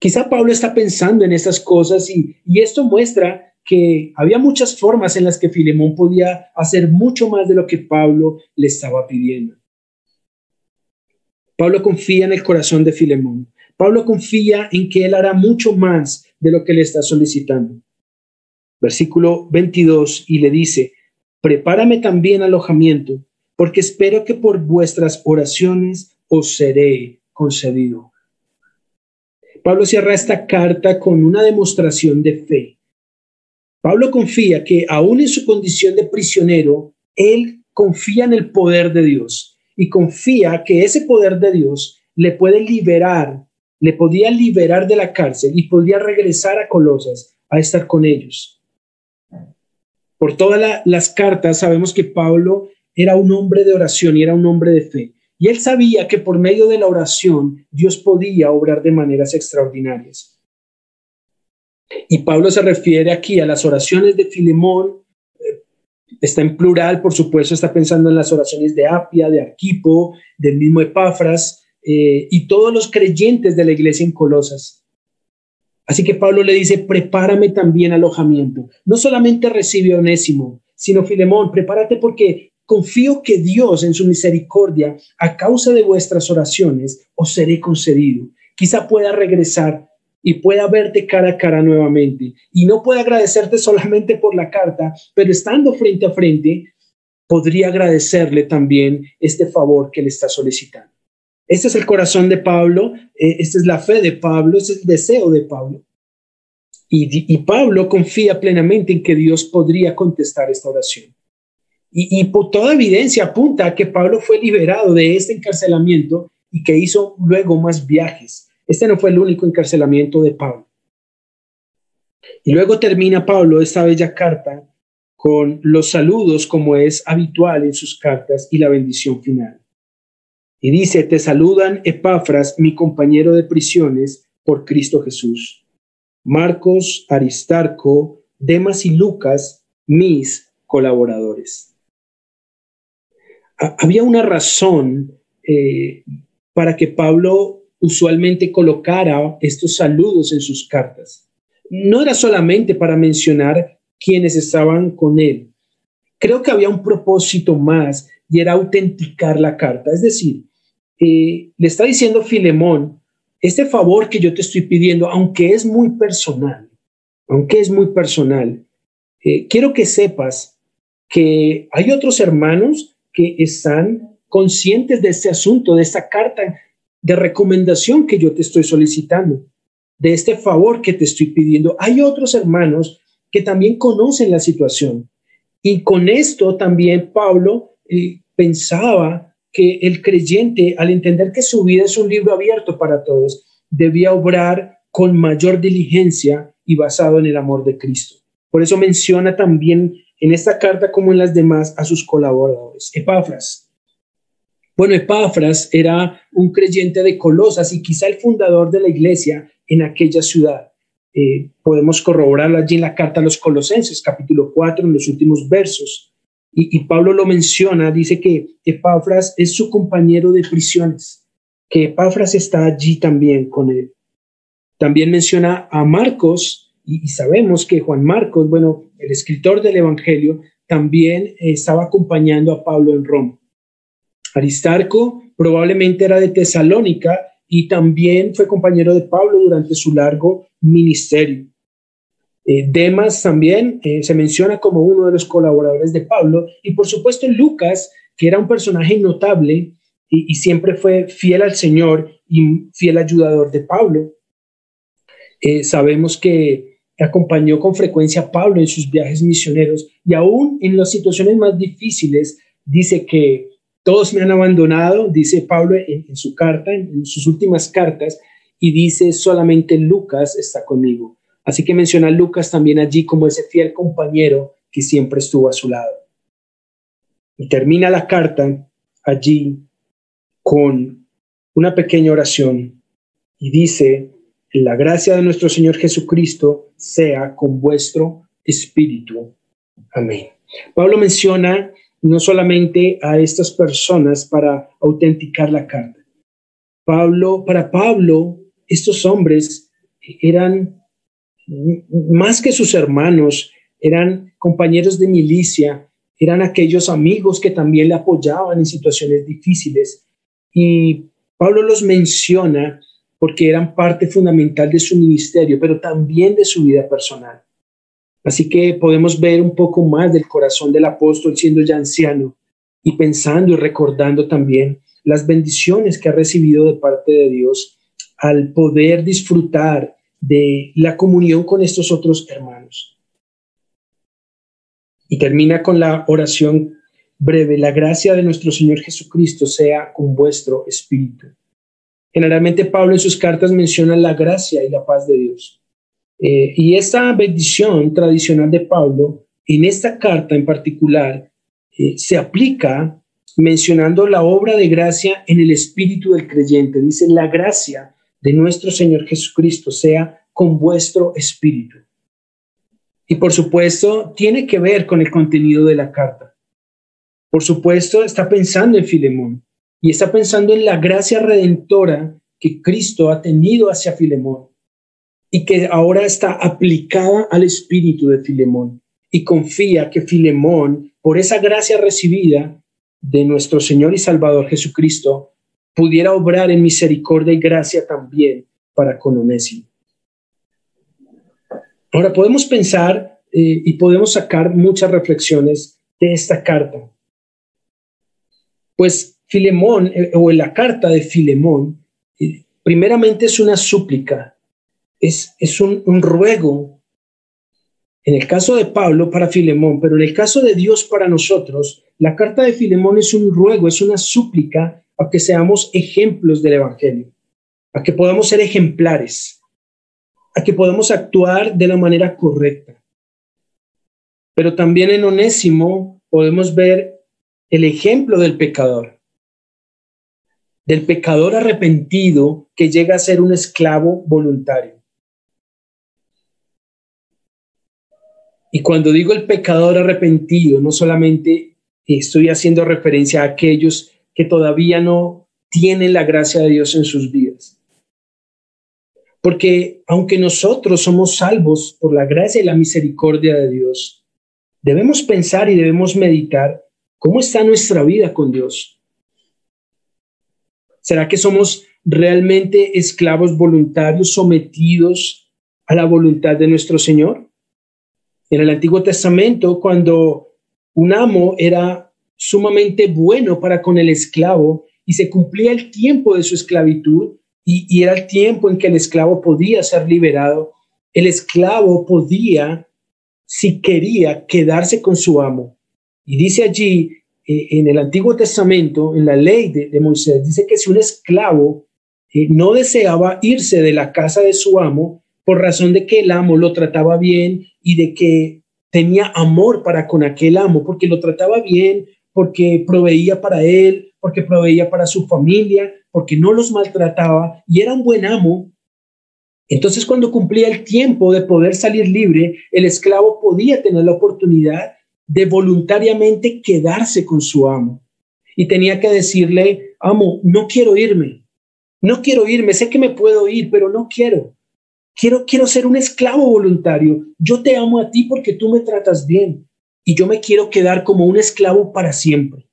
Quizá Pablo está pensando en estas cosas y esto muestra que había muchas formas en las que Filemón podía hacer mucho más de lo que Pablo le estaba pidiendo. Pablo confía en el corazón de Filemón. Pablo confía en que él hará mucho más de lo que le está solicitando. Versículo 22, y le dice: prepárame también alojamiento, porque espero que por vuestras oraciones os seré concedido. Pablo cierra esta carta con una demostración de fe. Pablo confía que aún en su condición de prisionero, él confía en el poder de Dios y confía que ese poder de Dios le podía liberar de la cárcel y podía regresar a Colosas a estar con ellos. Por todas las cartas sabemos que Pablo era un hombre de oración y era un hombre de fe. Y él sabía que por medio de la oración Dios podía obrar de maneras extraordinarias. Y Pablo se refiere aquí a las oraciones de Filemón. Está en plural, por supuesto, está pensando en las oraciones de Apia, de Arquipo, del mismo Epafras, y todos los creyentes de la iglesia en Colosas. Así que Pablo le dice: prepárame también alojamiento. No solamente recibe a Onésimo, sino Filemón, prepárate, porque confío que Dios en su misericordia, a causa de vuestras oraciones, os seré concedido. Quizá pueda regresar y pueda verte cara a cara nuevamente. Y no pueda agradecerte solamente por la carta, pero estando frente a frente, podría agradecerle también este favor que le está solicitando. Este es el corazón de Pablo, esta es la fe de Pablo, este es el deseo de Pablo. Y Pablo confía plenamente en que Dios podría contestar esta oración. Y por toda evidencia apunta a que Pablo fue liberado de este encarcelamiento y que hizo luego más viajes. Este no fue el único encarcelamiento de Pablo. Y luego termina Pablo esta bella carta con los saludos, como es habitual en sus cartas, y la bendición final. Y dice: te saludan Epafras, mi compañero de prisiones por Cristo Jesús, Marcos, Aristarco, Demas y Lucas, mis colaboradores. Había una razón para que Pablo usualmente colocara estos saludos en sus cartas. No era solamente para mencionar quienes estaban con él. Creo que había un propósito más, y era autenticar la carta. Es decir, le está diciendo Filemón: este favor que yo te estoy pidiendo, aunque es muy personal, quiero que sepas que hay otros hermanos que están conscientes de este asunto, de esta carta de recomendación que yo te estoy solicitando, de este favor que te estoy pidiendo. Hay otros hermanos que también conocen la situación. Y con esto también Pablo pensaba que el creyente, al entender que su vida es un libro abierto para todos, debía obrar con mayor diligencia y basado en el amor de Cristo. Por eso menciona también en esta carta, como en las demás, a sus colaboradores. Epafras. Bueno, Epafras era un creyente de Colosas y quizá el fundador de la iglesia en aquella ciudad. Podemos corroborarlo allí en la carta a los Colosenses, capítulo 4, en los últimos versos. Y Pablo lo menciona, dice que Epafras es su compañero de prisiones, que Epafras está allí también con él. También menciona a Marcos, y sabemos que Juan Marcos, bueno, el escritor del Evangelio, también estaba acompañando a Pablo en Roma. Aristarco probablemente era de Tesalónica y también fue compañero de Pablo durante su largo ministerio. Demas también se menciona como uno de los colaboradores de Pablo, y por supuesto Lucas, que era un personaje notable y siempre fue fiel al Señor y fiel ayudador de Pablo. Sabemos que acompañó con frecuencia a Pablo en sus viajes misioneros, y aún en las situaciones más difíciles dice que todos me han abandonado, dice Pablo en su carta, en sus últimas cartas, y dice solamente Lucas está conmigo. Así que menciona a Lucas también allí como ese fiel compañero que siempre estuvo a su lado. Y termina la carta allí con una pequeña oración y dice: la gracia de nuestro Señor Jesucristo sea con vuestro espíritu. Amén. Pablo menciona no solamente a estas personas para autenticar la carta. Para Pablo, estos hombres eran más que sus hermanos, eran compañeros de milicia, eran aquellos amigos que también le apoyaban en situaciones difíciles. Y Pablo los menciona porque eran parte fundamental de su ministerio, pero también de su vida personal. Así que podemos ver un poco más del corazón del apóstol siendo ya anciano y pensando y recordando también las bendiciones que ha recibido de parte de Dios al poder disfrutar de la comunión con estos otros hermanos. Y termina con la oración breve: la gracia de nuestro Señor Jesucristo sea con vuestro espíritu. Generalmente Pablo en sus cartas menciona la gracia y la paz de Dios. Y esta bendición tradicional de Pablo, en esta carta en particular, se aplica mencionando la obra de gracia en el espíritu del creyente. Dice: la gracia de nuestro Señor Jesucristo sea con vuestro espíritu. Y por supuesto, tiene que ver con el contenido de la carta. Por supuesto, está pensando en Filemón y está pensando en la gracia redentora que Cristo ha tenido hacia Filemón y que ahora está aplicada al espíritu de Filemón, y confía que Filemón, por esa gracia recibida de nuestro Señor y Salvador Jesucristo, pudiera obrar en misericordia y gracia también para con Onésimo. Ahora podemos pensar y podemos sacar muchas reflexiones de esta carta. Pues Filemón, o en la carta de Filemón, primeramente es una súplica, es un ruego, en el caso de Pablo para Filemón, pero en el caso de Dios para nosotros, la carta de Filemón es un ruego, es una súplica a que seamos ejemplos del Evangelio, a que podamos ser ejemplares, a que podamos actuar de la manera correcta. Pero también en Onésimo podemos ver el ejemplo del pecador arrepentido que llega a ser un esclavo voluntario. Y cuando digo el pecador arrepentido, no solamente estoy haciendo referencia a aquellos que todavía no tienen la gracia de Dios en sus vidas. Porque aunque nosotros somos salvos por la gracia y la misericordia de Dios, debemos pensar y debemos meditar cómo está nuestra vida con Dios. ¿Será que somos realmente esclavos voluntarios sometidos a la voluntad de nuestro Señor? En el Antiguo Testamento, cuando un amo era sumamente bueno para con el esclavo y se cumplía el tiempo de su esclavitud y era el tiempo en que el esclavo podía ser liberado, el esclavo podía, si quería, quedarse con su amo. Y dice allí, en el Antiguo Testamento, en la ley de Moisés, dice que si un esclavo no deseaba irse de la casa de su amo, por razón de que el amo lo trataba bien y de que tenía amor para con aquel amo, porque lo trataba bien, porque proveía para él, porque proveía para su familia, porque no los maltrataba y era un buen amo. Entonces, cuando cumplía el tiempo de poder salir libre, el esclavo podía tener la oportunidad de voluntariamente quedarse con su amo. Y tenía que decirle: amo, no quiero irme, sé que me puedo ir, pero no quiero. Quiero ser un esclavo voluntario. Yo te amo a ti porque tú me tratas bien y yo me quiero quedar como un esclavo para siempre.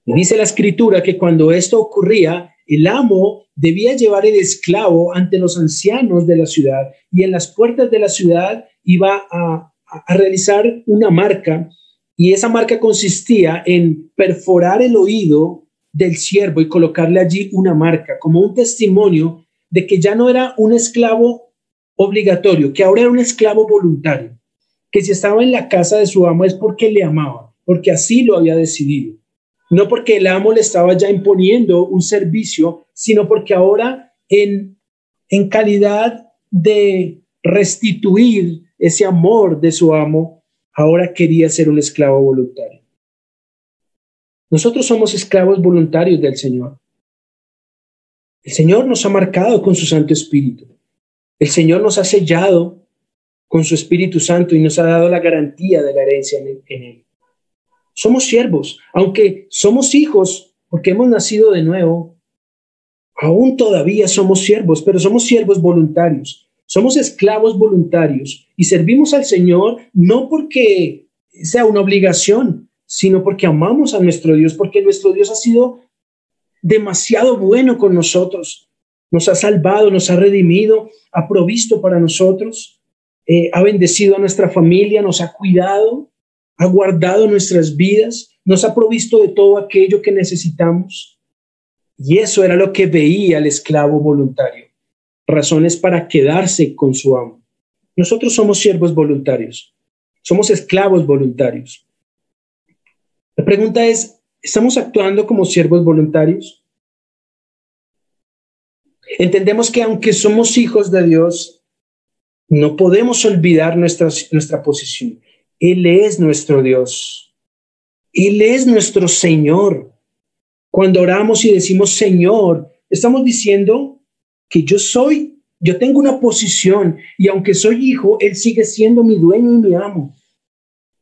Y dice la Escritura que cuando esto ocurría, el amo debía llevar el esclavo ante los ancianos de la ciudad y en las puertas de la ciudad iba a realizar una marca, y esa marca consistía en perforar el oído del siervo y colocarle allí una marca como un testimonio de que ya no era un esclavo obligatorio, que ahora era un esclavo voluntario, que si estaba en la casa de su amo es porque le amaba, porque así lo había decidido. No porque el amo le estaba ya imponiendo un servicio, sino porque ahora en calidad de restituir ese amor de su amo, ahora quería ser un esclavo voluntario. Nosotros somos esclavos voluntarios del Señor. El Señor nos ha marcado con su Santo Espíritu. El Señor nos ha sellado con su Espíritu Santo y nos ha dado la garantía de la herencia en Él. Somos siervos, aunque somos hijos porque hemos nacido de nuevo, aún todavía somos siervos, pero somos siervos voluntarios. Somos esclavos voluntarios y servimos al Señor no porque sea una obligación, sino porque amamos a nuestro Dios, porque nuestro Dios ha sido demasiado bueno con nosotros. Nos ha salvado, nos ha redimido, ha provisto para nosotros, ha bendecido a nuestra familia, nos ha cuidado, ha guardado nuestras vidas, nos ha provisto de todo aquello que necesitamos. Y eso era lo que veía el esclavo voluntario. Razones para quedarse con su amo. Nosotros somos siervos voluntarios. Somos esclavos voluntarios. La pregunta es, ¿estamos actuando como siervos voluntarios? Entendemos que aunque somos hijos de Dios, no podemos olvidar nuestra posición. Él es nuestro Dios. Él es nuestro Señor. Cuando oramos y decimos Señor, estamos diciendo que yo tengo una posición y aunque soy hijo, Él sigue siendo mi dueño y mi amo.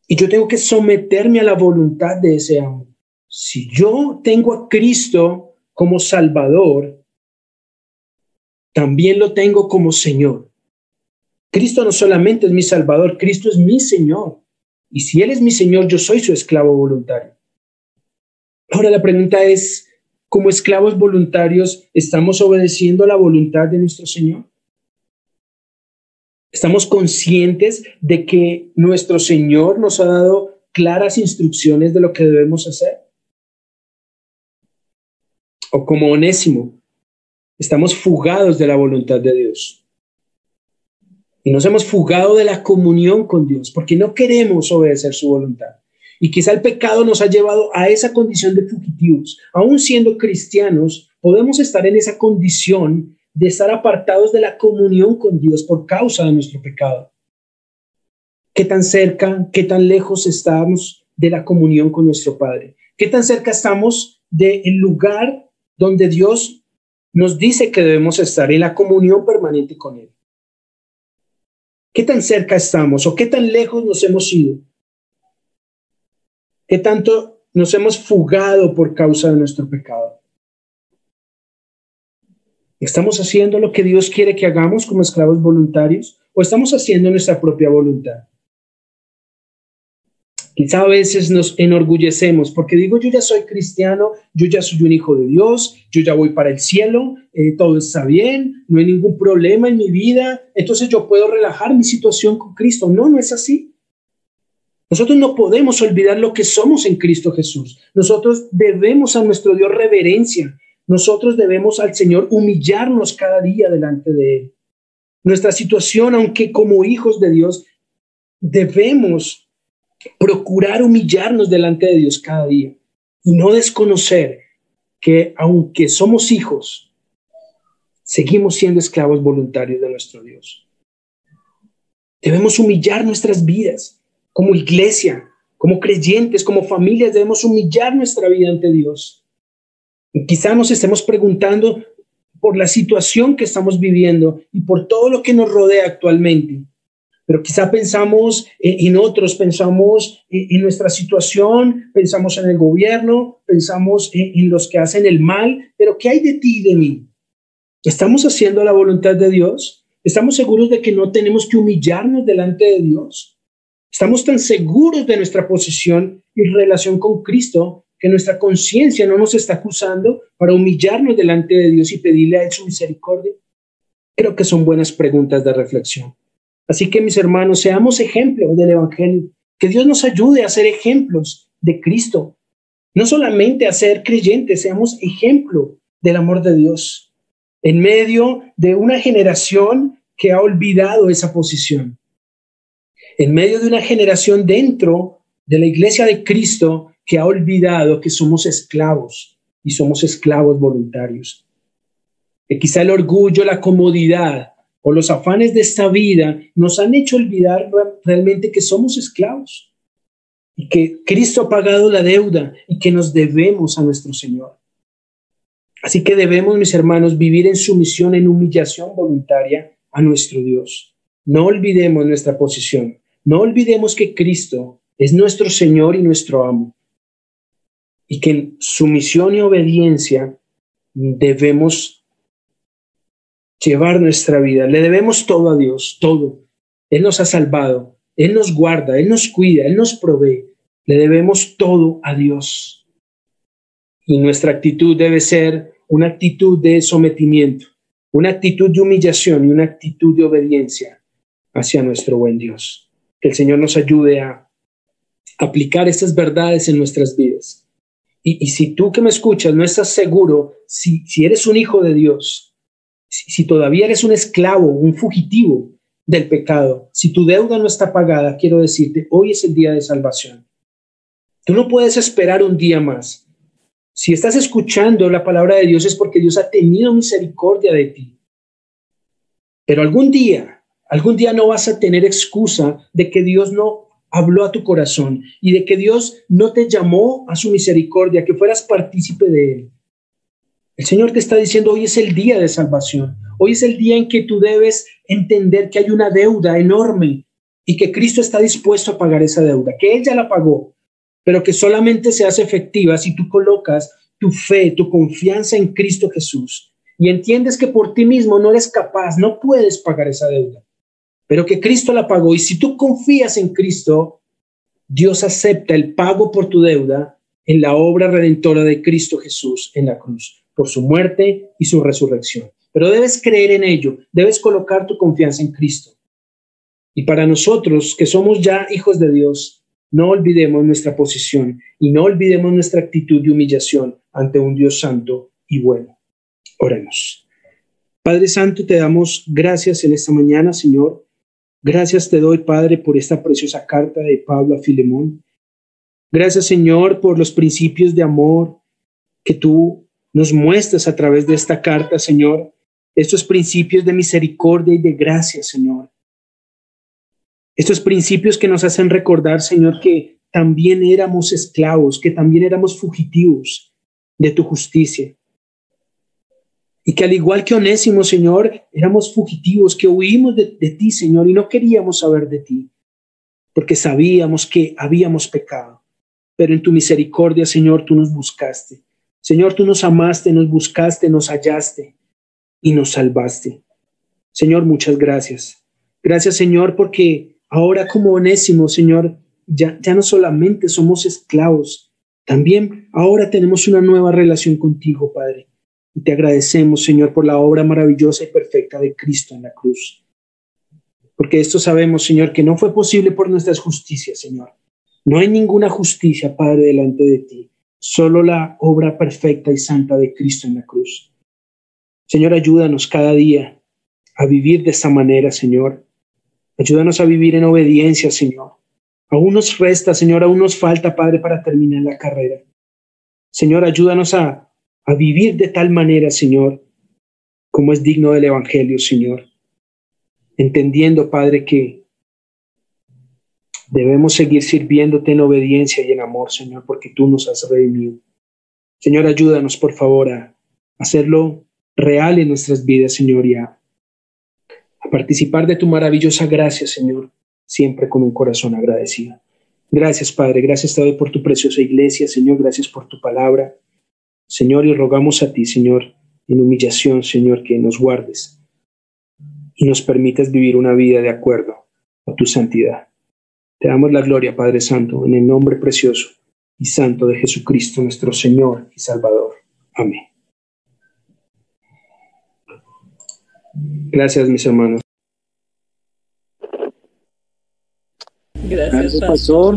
Y yo tengo que someterme a la voluntad de ese amo. Si yo tengo a Cristo como Salvador, también lo tengo como Señor. Cristo no solamente es mi Salvador, Cristo es mi Señor. Y si Él es mi Señor, yo soy su esclavo voluntario. Ahora la pregunta es, ¿como esclavos voluntarios estamos obedeciendo la voluntad de nuestro Señor? ¿Estamos conscientes de que nuestro Señor nos ha dado claras instrucciones de lo que debemos hacer? ¿O como Onésimo, estamos fugados de la voluntad de Dios? Y nos hemos fugado de la comunión con Dios porque no queremos obedecer su voluntad. Y quizá el pecado nos ha llevado a esa condición de fugitivos. Aún siendo cristianos, podemos estar en esa condición de estar apartados de la comunión con Dios por causa de nuestro pecado. ¿Qué tan cerca, qué tan lejos estamos de la comunión con nuestro Padre? ¿Qué tan cerca estamos del lugar donde Dios nos dice que debemos estar, en la comunión permanente con Él? ¿Qué tan cerca estamos o qué tan lejos nos hemos ido? ¿Qué tanto nos hemos fugado por causa de nuestro pecado? ¿Estamos haciendo lo que Dios quiere que hagamos como esclavos voluntarios o estamos haciendo nuestra propia voluntad? Quizá a veces nos enorgullecemos porque digo, yo ya soy cristiano, yo ya soy un hijo de Dios, yo ya voy para el cielo, todo está bien, no hay ningún problema en mi vida, entonces yo puedo relajar mi situación con Cristo. No, no es así. Nosotros no podemos olvidar lo que somos en Cristo Jesús. Nosotros debemos a nuestro Dios reverencia. Nosotros debemos al Señor humillarnos cada día delante de Él. Nuestra situación, aunque como hijos de Dios, debemos procurar humillarnos delante de Dios cada día y no desconocer que aunque somos hijos, seguimos siendo esclavos voluntarios de nuestro Dios. Debemos humillar nuestras vidas. Como iglesia, como creyentes, como familias, debemos humillar nuestra vida ante Dios. Y quizá nos estemos preguntando por la situación que estamos viviendo y por todo lo que nos rodea actualmente. Pero quizá pensamos en otros, pensamos en nuestra situación, pensamos en el gobierno, pensamos en los que hacen el mal. Pero ¿qué hay de ti y de mí? ¿Estamos haciendo la voluntad de Dios? ¿Estamos seguros de que no tenemos que humillarnos delante de Dios? Estamos tan seguros de nuestra posición y relación con Cristo que nuestra conciencia no nos está acusando para humillarnos delante de Dios y pedirle a Él su misericordia? Creo que son buenas preguntas de reflexión. Así que, mis hermanos, seamos ejemplos del Evangelio. Que Dios nos ayude a ser ejemplos de Cristo. No solamente a ser creyentes, seamos ejemplo del amor de Dios en medio de una generación que ha olvidado esa posición. En medio de una generación dentro de la iglesia de Cristo que ha olvidado que somos esclavos y somos esclavos voluntarios. Que quizá el orgullo, la comodidad o los afanes de esta vida nos han hecho olvidar realmente que somos esclavos y que Cristo ha pagado la deuda y que nos debemos a nuestro Señor. Así que debemos, mis hermanos, vivir en sumisión, en humillación voluntaria a nuestro Dios. No olvidemos nuestra posición. No olvidemos que Cristo es nuestro Señor y nuestro amo. Y que en sumisión y obediencia debemos llevar nuestra vida. Le debemos todo a Dios, todo. Él nos ha salvado, Él nos guarda, Él nos cuida, Él nos provee. Le debemos todo a Dios. Y nuestra actitud debe ser una actitud de sometimiento, una actitud de humillación y una actitud de obediencia hacia nuestro buen Dios. Que el Señor nos ayude a aplicar estas verdades en nuestras vidas. Y si tú que me escuchas no estás seguro si eres un hijo de Dios, si todavía eres un esclavo, un fugitivo del pecado, si tu deuda no está pagada, quiero decirte, hoy es el día de salvación. Tú no puedes esperar un día más. Si estás escuchando la palabra de Dios es porque Dios ha tenido misericordia de ti. Pero algún día no vas a tener excusa de que Dios no habló a tu corazón y de que Dios no te llamó a su misericordia, que fueras partícipe de Él. El Señor te está diciendo, hoy es el día de salvación. Hoy es el día en que tú debes entender que hay una deuda enorme y que Cristo está dispuesto a pagar esa deuda, que Él ya la pagó, pero que solamente se hace efectiva si tú colocas tu fe, tu confianza en Cristo Jesús y entiendes que por ti mismo no eres capaz, no puedes pagar esa deuda, pero que Cristo la pagó. Y si tú confías en Cristo, Dios acepta el pago por tu deuda en la obra redentora de Cristo Jesús en la cruz, por su muerte y su resurrección. Pero debes creer en ello, debes colocar tu confianza en Cristo. Y para nosotros que somos ya hijos de Dios, no olvidemos nuestra posición y no olvidemos nuestra actitud de humillación ante un Dios santo y bueno. Oremos. Padre Santo, te damos gracias en esta mañana, Señor. Gracias te doy, Padre, por esta preciosa carta de Pablo a Filemón. Gracias, Señor, por los principios de amor que tú nos muestras a través de esta carta, Señor. Estos principios de misericordia y de gracia, Señor. Estos principios que nos hacen recordar, Señor, que también éramos esclavos, que también éramos fugitivos de tu justicia. Y que al igual que Onésimo, Señor, éramos fugitivos, que huimos de ti, Señor, y no queríamos saber de ti, porque sabíamos que habíamos pecado. Pero en tu misericordia, Señor, tú nos buscaste. Señor, tú nos amaste, nos buscaste, nos hallaste y nos salvaste. Señor, muchas gracias. Gracias, Señor, porque ahora como Onésimo, Señor, ya no solamente somos esclavos, también ahora tenemos una nueva relación contigo, Padre. Y te agradecemos, Señor, por la obra maravillosa y perfecta de Cristo en la cruz. Porque esto sabemos, Señor, que no fue posible por nuestras justicias, Señor. No hay ninguna justicia, Padre, delante de ti. Solo la obra perfecta y santa de Cristo en la cruz. Señor, ayúdanos cada día a vivir de esta manera, Señor. Ayúdanos a vivir en obediencia, Señor. Aún nos resta, Señor, aún nos falta, Padre, para terminar la carrera. Señor, ayúdanos a vivir de tal manera, Señor, como es digno del Evangelio, Señor. Entendiendo, Padre, que debemos seguir sirviéndote en obediencia y en amor, Señor, porque tú nos has redimido. Señor, ayúdanos, por favor, a hacerlo real en nuestras vidas, Señor, y a participar de tu maravillosa gracia, Señor, siempre con un corazón agradecido. Gracias, Padre, gracias te doy por tu preciosa iglesia, Señor, gracias por tu palabra, Señor, y rogamos a ti, Señor, en humillación, Señor, que nos guardes y nos permitas vivir una vida de acuerdo a tu santidad. Te damos la gloria, Padre Santo, en el nombre precioso y santo de Jesucristo, nuestro Señor y Salvador. Amén. Gracias, mis hermanos. Gracias, pastor.